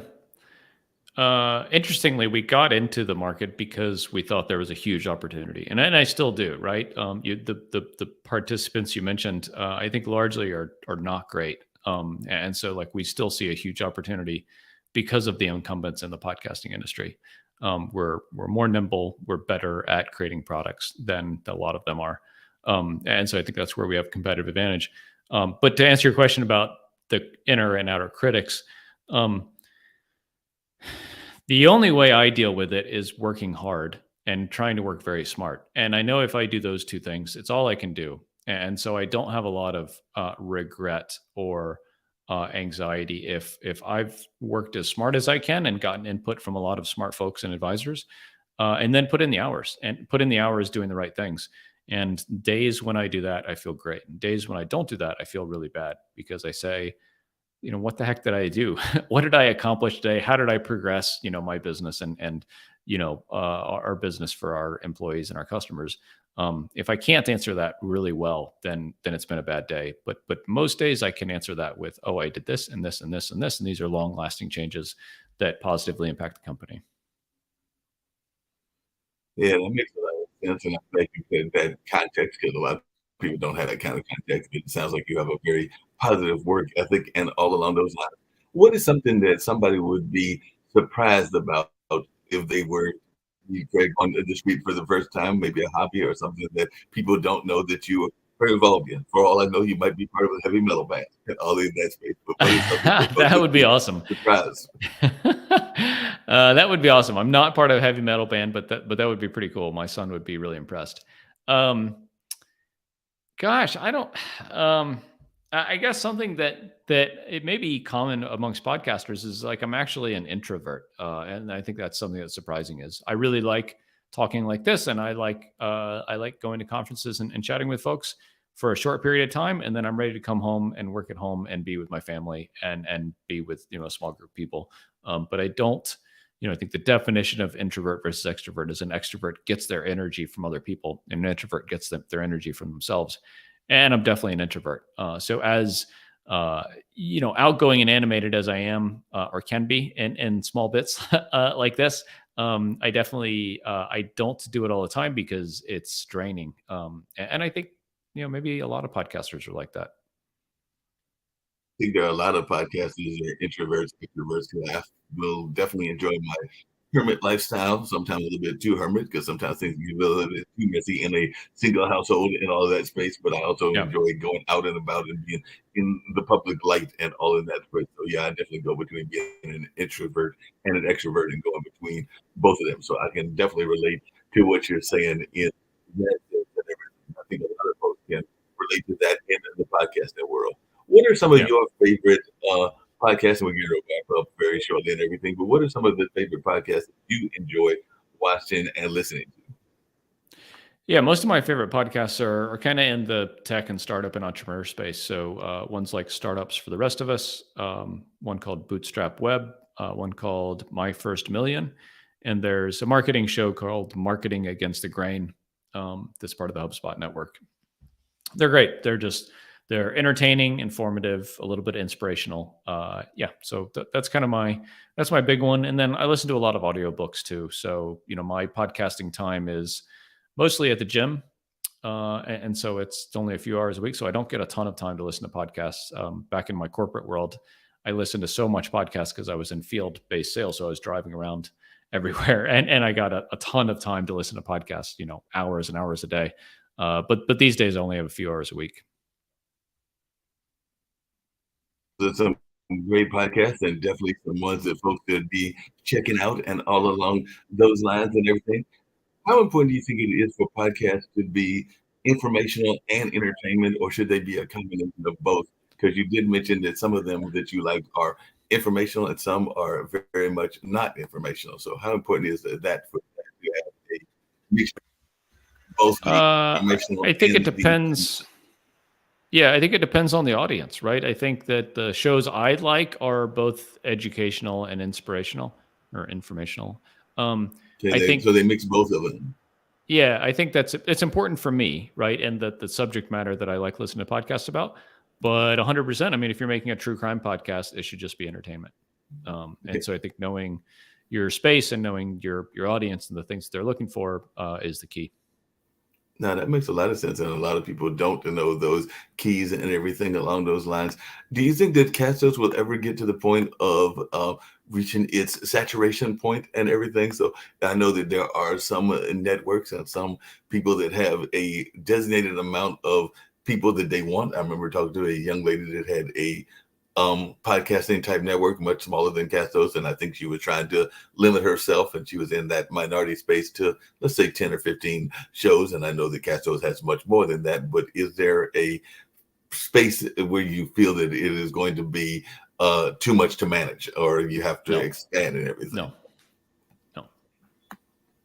Interestingly, we got into the market because we thought there was a huge opportunity, and I still do, right? The participants you mentioned, I think largely are not great, and so like we still see a huge opportunity because of the incumbents in the podcasting industry. We're more nimble, we're better at creating products than a lot of them are, and so I think that's where we have competitive advantage. But to answer your question about the inner and outer critics. The only way I deal with it is working hard and trying to work very smart. And I know if I do those two things, it's all I can do. And so I don't have a lot of regret or anxiety if I've worked as smart as I can and gotten input from a lot of smart folks and advisors, and then put in the hours and put in the hours doing the right things. And days when I do that, I feel great. And days when I don't do that, I feel really bad because I say, what the heck did I do? What did I accomplish today? How did I progress, my business and our business for our employees and our customers? If I can't answer that really well, then it's been a bad day. But most days I can answer that with, oh, I did this and this and this and this, and these are long lasting changes that positively impact the company. Yeah, that makes a lot of sense, and I think you said that context because a lot of people don't have that kind of context. It sounds like you have a very positive work ethic and all along those lines. What is something that somebody would be surprised about if they were to meet Greg on the street for the first time, maybe a hobby or something that people don't know that you are involved in? For all I know, you might be part of a heavy metal band and all in that space, but what is something that folks That would would be be awesome. surprised? That would be awesome. I'm not part of a heavy metal band, but that would be pretty cool. My son would be really impressed. Um, Gosh, I don't. I guess something that it may be common amongst podcasters is like I'm actually an introvert, and I think that's something that's surprising. Is I really like talking like this, and I like going to conferences and chatting with folks for a short period of time, and then I'm ready to come home and work at home and be with my family and be with a small group of people. But I don't. I think the definition of introvert versus extrovert is an extrovert gets their energy from other people, and an introvert gets their energy from themselves. And I'm definitely an introvert. So as outgoing and animated as I am or can be in small bits like this, I definitely I don't do it all the time because it's draining. And I think maybe a lot of podcasters are like that. Think there are a lot of podcasters that are introverts, extroverts who I will definitely enjoy my hermit lifestyle. Sometimes a little bit too hermit because sometimes things can get a little bit too messy in a single household and all of that space. But I also Yeah. enjoy going out and about and being in the public light and all of that space. So yeah, I definitely go between being an introvert and an extrovert and going between both of them. So I can definitely relate to what you're saying in that sense and everything. I think a lot of folks can relate to that in the podcasting world. What are some of Yeah. your favorite podcasts? And we're going to wrap up very shortly and everything, but what are some of the favorite podcasts that you enjoy watching and listening to? Yeah, most of my favorite podcasts are kind of in the tech and startup and entrepreneur space. So ones like Startups for the Rest of Us, one called Bootstrap Web, one called My First Million, and there's a marketing show called Marketing Against the Grain. That's part of the HubSpot network. They're great. They're entertaining, informative, a little bit inspirational. Yeah, so that's kind of that's my big one. And then I listen to a lot of audiobooks too. So my podcasting time is mostly at the gym. And so it's only a few hours a week. So I don't get a ton of time to listen to podcasts. Back in my corporate world, I listened to so much podcasts because I was in field based sales. So I was driving around everywhere and I got a ton of time to listen to podcasts, hours and hours a day. But these days I only have a few hours a week. There's some great podcasts and definitely some ones that folks should be checking out and all along those lines and everything. How important do you think it is for podcasts to be informational and entertainment, or should they be a combination of both? Because you did mention that some of them that you like are informational and some are very much not informational. So how important is that for that to have a mix of both the informational I think it and the depends. Yeah, I think it depends on the audience, right? I think that the shows I like are both educational and inspirational or informational. Um, I so think, they mix both of them? yeah, I think it's important for me, right? And that the subject matter that I like listening to podcasts about. But 100%, I mean, if you're making a true crime podcast, it should just be entertainment. Okay. And so I think knowing, your space and knowing your audience and the things they're looking for is the key. Now that makes a lot of sense, and a lot of people don't know those keys and everything along those lines. Do you think that Castos will ever get to the point of reaching its saturation point and everything? So I know that there are some networks and some people that have a designated amount of people that they want. I remember talking to a young lady that had a podcasting type network much smaller than Castos, and I think she was trying to limit herself, and she was in that minority space to, let's say, 10 or 15 shows. And I know that Castos has much more than that, but is there a space where you feel that it is going to be too much to manage, or you have to expand and everything? No.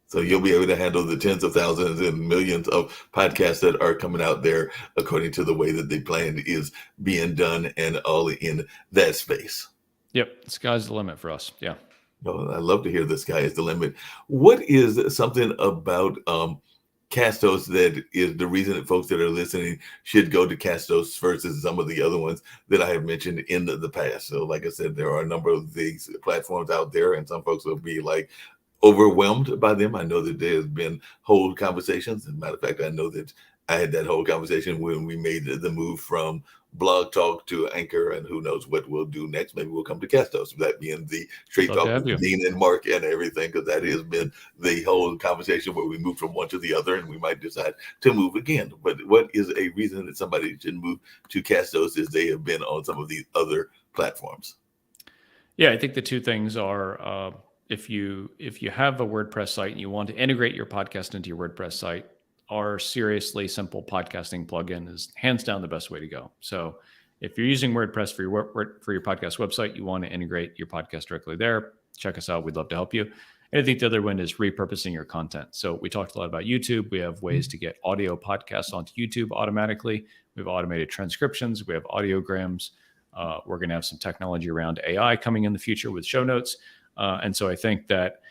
So you'll be able to handle the tens of thousands and millions of podcasts that are coming out there according to the way that they planned is being done, and all in that space. Yep. The sky's the limit for us. Yeah. Well, I love to hear the sky is the limit. What is something about Castos that is the reason that folks that are listening should go to Castos versus some of the other ones that I have mentioned in the past? So like I said, there are a number of these platforms out there, and some folks will be like overwhelmed by them. I know that there's been whole conversations. As a matter of fact, I know that I had that whole conversation when we made the move from Blog Talk to Anchor, and who knows what we'll do next. Maybe we'll come to Castos, that being the straight talk with Dean and Mark and everything, because that has been the whole conversation where we move from one to the other, and we might decide to move again. But what is a reason that somebody should move to Castos is they have been on some of these other platforms? Yeah, I think the two things are if you have a WordPress site and you want to integrate your podcast into your WordPress site, our seriously simple podcasting plugin is hands down the best way to go. So if you're using WordPress for your podcast website, you want to integrate your podcast directly there, check us out. We'd love to help you. And I think the other one is repurposing your content. So we talked a lot about YouTube. We have ways to get audio podcasts onto YouTube automatically. We have automated transcriptions. We have audiograms. We're going to have some technology around AI coming in the future with show notes. And so I think that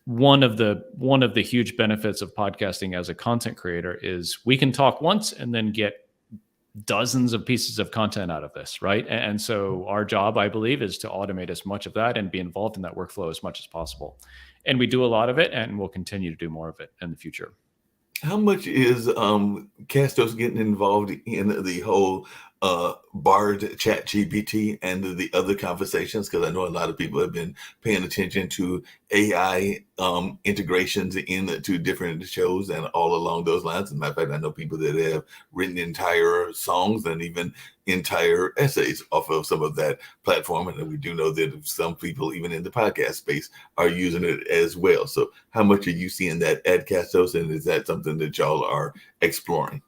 one of the huge benefits of podcasting as a content creator is we can talk once and then get dozens of pieces of content out of this, right? And so our job, I believe, is to automate as much of that and be involved in that workflow as much as possible. And we do a lot of it, and we'll continue to do more of it in the future. How much is Castos getting involved in the whole Bard Chat GPT and the other conversations? Because I know a lot of people have been paying attention to AI integrations into different shows and all along those lines. As a matter of fact, I know people that have written entire songs and even entire essays off of some of that platform. And we do know that some people, even in the podcast space, are using it as well. So how much are you seeing that at Castos, and is that something that y'all are exploring?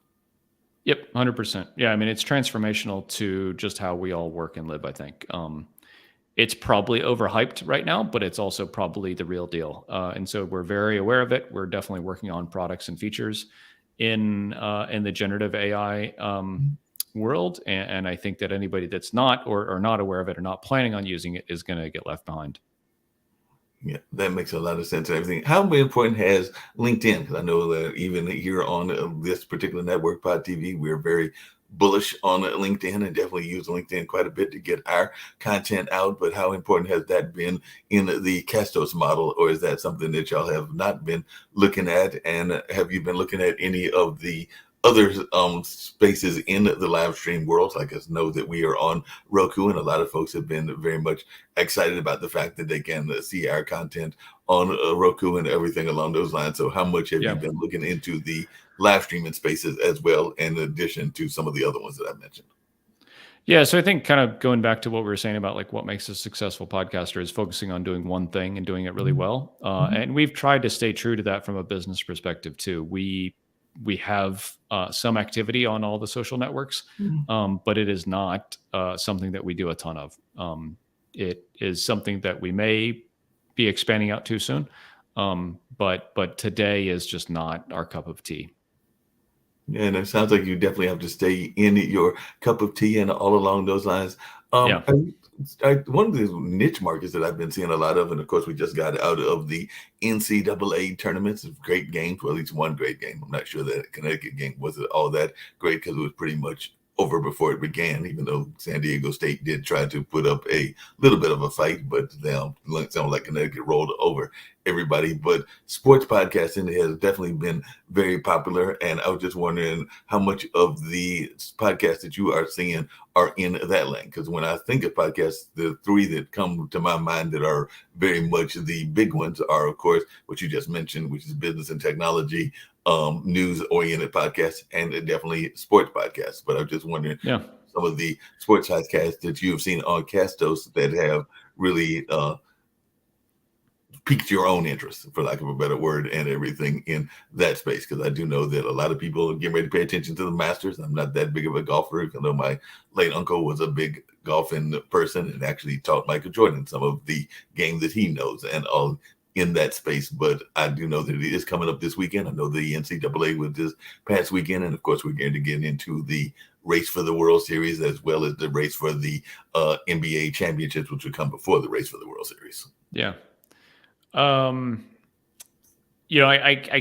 Yep, 100%. Yeah, I mean, it's transformational to just how we all work and live, I think. It's probably overhyped right now, but it's also probably the real deal. And so we're very aware of it. We're definitely working on products and features in the generative AI world. And I think that anybody that's not or not aware of it or not planning on using it is going to get left behind. Yeah, that makes a lot of sense and everything. How important has LinkedIn? Because I know that even here on this particular network, Pod TV, we're very bullish on LinkedIn and definitely use LinkedIn quite a bit to get our content out. But how important has that been in the Castos model, or is that something that y'all have not been looking at? And have you been looking at any of the other spaces in the live stream world? Like us know that we are on Roku, and a lot of folks have been very much excited about the fact that they can see our content on Roku and everything along those lines. So how much have you been looking into the live streaming spaces as well, in addition to some of the other ones that I mentioned? Yeah, so I think kind of going back to what we were saying about like what makes a successful podcaster is focusing on doing one thing and doing it really well. And we've tried to stay true to that from a business perspective too. We have some activity on all the social networks, but it is not something that we do a ton of. It is something that we may be expanding out to soon, but today is just not our cup of tea. Yeah, and it sounds like you definitely have to stay in your cup of tea and all along those lines. One of the niche markets that I've been seeing a lot of, and of course we just got out of the NCAA tournaments of great games, well, at least one great game. I'm not sure that Connecticut game was all that great because it was pretty much over before it began, even though San Diego State did try to put up a little bit of a fight, but they sound like Connecticut rolled over everybody. But sports podcasting has definitely been very popular. And I was just wondering how much of the podcasts that you are seeing are in that lane. Because when I think of podcasts, the three that come to my mind that are very much the big ones are, of course, what you just mentioned, which is business and technology, news-oriented podcasts, and definitely sports podcasts. But I'm just wondering Yeah. some of the sports podcasts that you have seen on Castos that have really piqued your own interest, for lack of a better word, and everything in that space. Because I do know that a lot of people are getting ready to pay attention to the Masters. I'm not that big of a golfer, even though my late uncle was a big golfing person and actually taught Michael Jordan some of the game that he knows and all in that space. But I do know that it is coming up this weekend. I know the NCAA was this past weekend. And of course, we're going to get into the race for the World Series as well as the race for the NBA championships, which will come before the race for the World Series. Yeah. I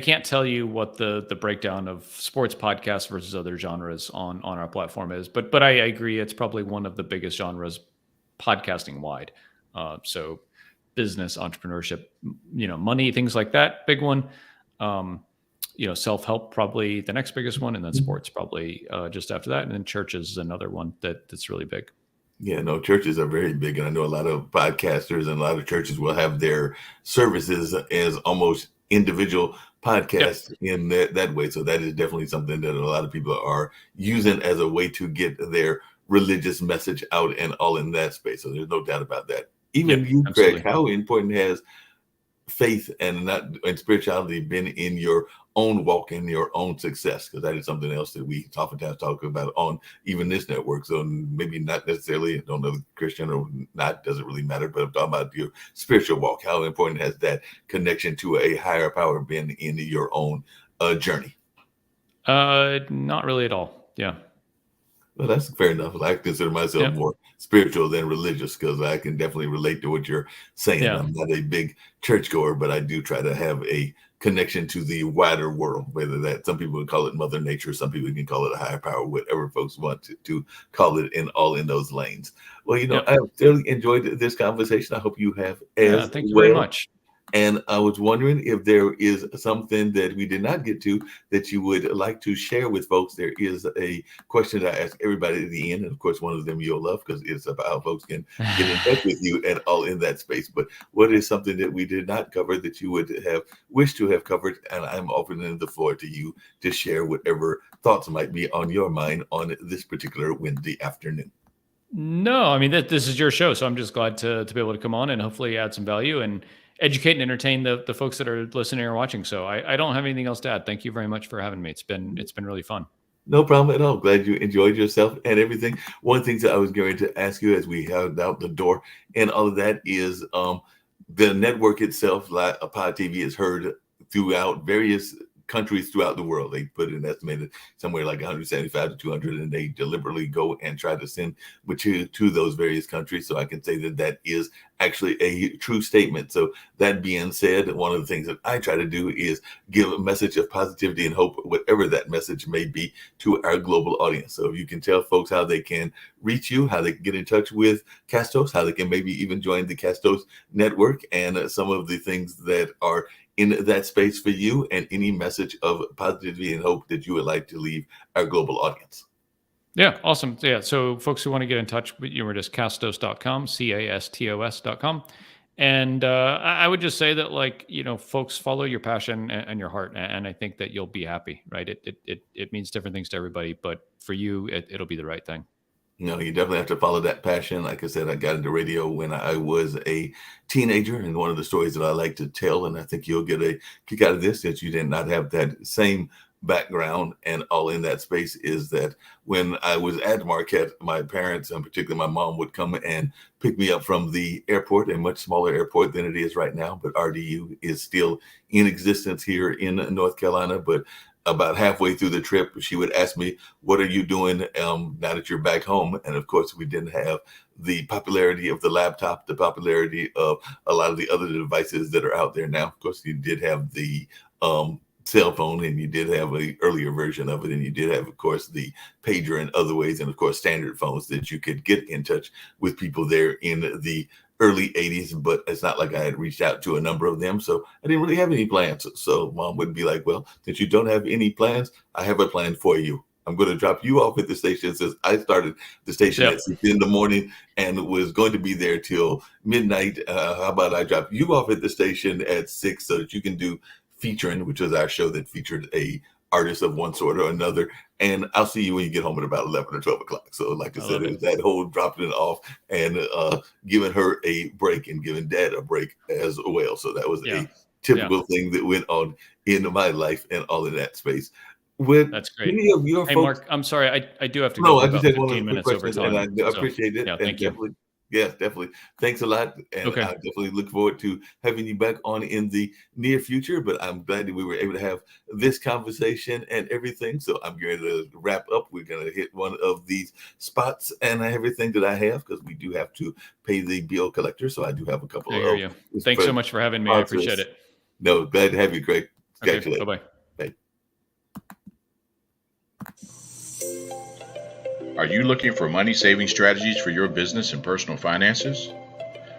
can't tell you what the breakdown of sports podcasts versus other genres on our platform is, but I agree it's probably one of the biggest genres podcasting wide. So business, entrepreneurship, money, things like that, big one. Self-help probably the next biggest one, and then sports probably just after that, and then churches is another one that's really big. Yeah, no, churches are very big. And I know a lot of podcasters and a lot of churches will have their services as almost individual podcasts in that way. So that is definitely something that a lot of people are using as a way to get their religious message out and all in that space. So there's no doubt about that. Even you, absolutely. Greg, how important has faith and spirituality been in your own walk and your own success? Because that is something else that we oftentimes talk about on even this network. So maybe not necessarily, I don't know, Christian or not, doesn't really matter, but I'm talking about your spiritual walk. How important has that connection to a higher power been in your own journey? Not really at all. Yeah. Well, that's fair enough. I consider myself more spiritual than religious because I can definitely relate to what you're saying. Yeah. I'm not a big churchgoer, but I do try to have a connection to the wider world, whether that some people would call it Mother Nature, some people can call it a higher power, whatever folks want to call it in those lanes. Well, I've really enjoyed this conversation. I hope you have as thank you well. very much. And I was wondering if there is something that we did not get to that you would like to share with folks. There is a question that I ask everybody at the end. And of course, one of them you'll love because it's about how folks can get in touch with you and all in that space. But what is something that we did not cover that you would have wished to have covered? And I'm opening the floor to you to share whatever thoughts might be on your mind on this particular Wednesday afternoon. No, I mean, this is your show. So I'm just glad to be able to come on and hopefully add some value and educate and entertain the folks that are listening or watching. So I don't have anything else to add. Thank you very much for having me. It's been really fun. No problem at all. Glad you enjoyed yourself and everything. One thing that I was going to ask you as we head out the door and all of that is the network itself, like Pod TV, is heard throughout various countries throughout the world. They put an estimated somewhere like 175 to 200, and they deliberately go and try to send material to those various countries. So I can say that is actually a true statement. So that being said, one of the things that I try to do is give a message of positivity and hope, whatever that message may be, to our global audience. So if you can tell folks how they can reach you, how they can get in touch with Castos, how they can maybe even join the Castos network, and some of the things that are in that space for you, and any message of positivity and hope that you would like to leave our global audience. Yeah, awesome. Yeah, so folks who want to get in touch with you, we're just castos.com, castos.com. And I would just say that, folks, follow your passion and your heart, and I think that you'll be happy, right? It means different things to everybody, but for you, it'll be the right thing. You definitely have to follow that passion. Like I said, I got into radio when I was a teenager, and one of the stories that I like to tell, and I think you'll get a kick out of this, that you did not have that same background and all in that space, is that when I was at Marquette, my parents, and particularly my mom, would come and pick me up from the airport, a much smaller airport than it is right now, but RDU is still in existence here in North Carolina. But about halfway through the trip, she would ask me, "What are you doing now that you're back home?" And of course, we didn't have the popularity of the laptop, the popularity of a lot of the other devices that are out there now. Of course, you did have the cell phone, and you did have a earlier version of it, and you did have, of course, the pager and other ways, and of course standard phones that you could get in touch with people there in the early 80s. But it's not like I had reached out to a number of them, so I didn't really have any plans. So Mom would be like, well, since you don't have any plans, I have a plan for you. I'm going to drop you off at the station, since I started the station at 6 in the morning and was going to be there till midnight. How about I drop you off at the station at 6 so that you can do Featuring, which was our show that featured a artist of one sort or another. And I'll see you when you get home at about 11 or 12 o'clock. So like I said, it was that whole dropping it off and giving her a break and giving Dad a break as well. So that was a typical thing that went on in my life and all in that space. That's great. Any of your hey, folks, Mark, I'm sorry. I do have to no, go I about just had 15 minutes over time. And I appreciate it. Yeah, And thank you. definitely, yes, definitely. Thanks a lot. And I definitely look forward to having you back on in the near future. But I'm glad that we were able to have this conversation and everything. So I'm going to wrap up. We're going to hit one of these spots and everything that I have, because we do have to pay the bill collector. So I do have a couple of. Thanks so much for having me. I appreciate it. No, glad to have you, Greg. Okay, bye-bye. Bye. Are you looking for money-saving strategies for your business and personal finances?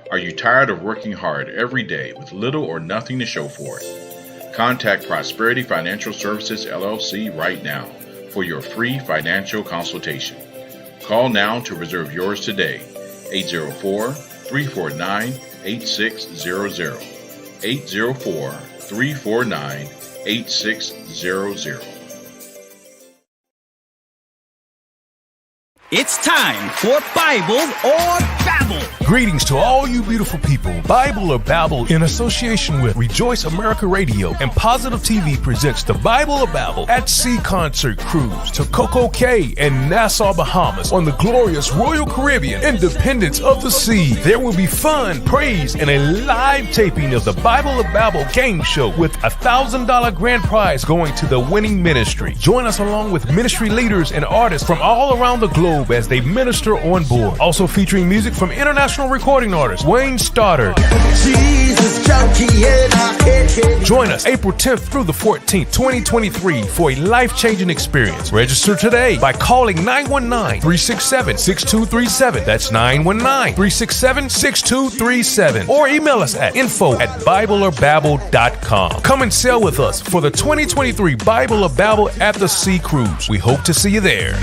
Are you tired of working hard every day with little or nothing to show for it? Contact Prosperity Financial Services, LLC right now for your free financial consultation. Call now to reserve yours today. 804-349-8600. 804-349-8600. It's time for Bible or Babble. Greetings to all you beautiful people. Bible or Babble, in association with Rejoice America Radio and Positive TV, presents the Bible or Babble at Sea Concert Cruise to Coco Cay and Nassau, Bahamas on the glorious Royal Caribbean, Independence of the Sea. There will be fun, praise, and a live taping of the Bible or Babble game show with a $1,000 grand prize going to the winning ministry. Join us along with ministry leaders and artists from all around the globe as they minister on board. Also featuring music from international recording artist Wayne Stoddard. Join us April 10th through the 14th, 2023 for a life-changing experience. Register today by calling 919-367-6237. That's 919-367-6237. Or email us at info@bibleorbabble.com. Come and sail with us for the 2023 Bible or Babble at the Sea Cruise. We hope to see you there.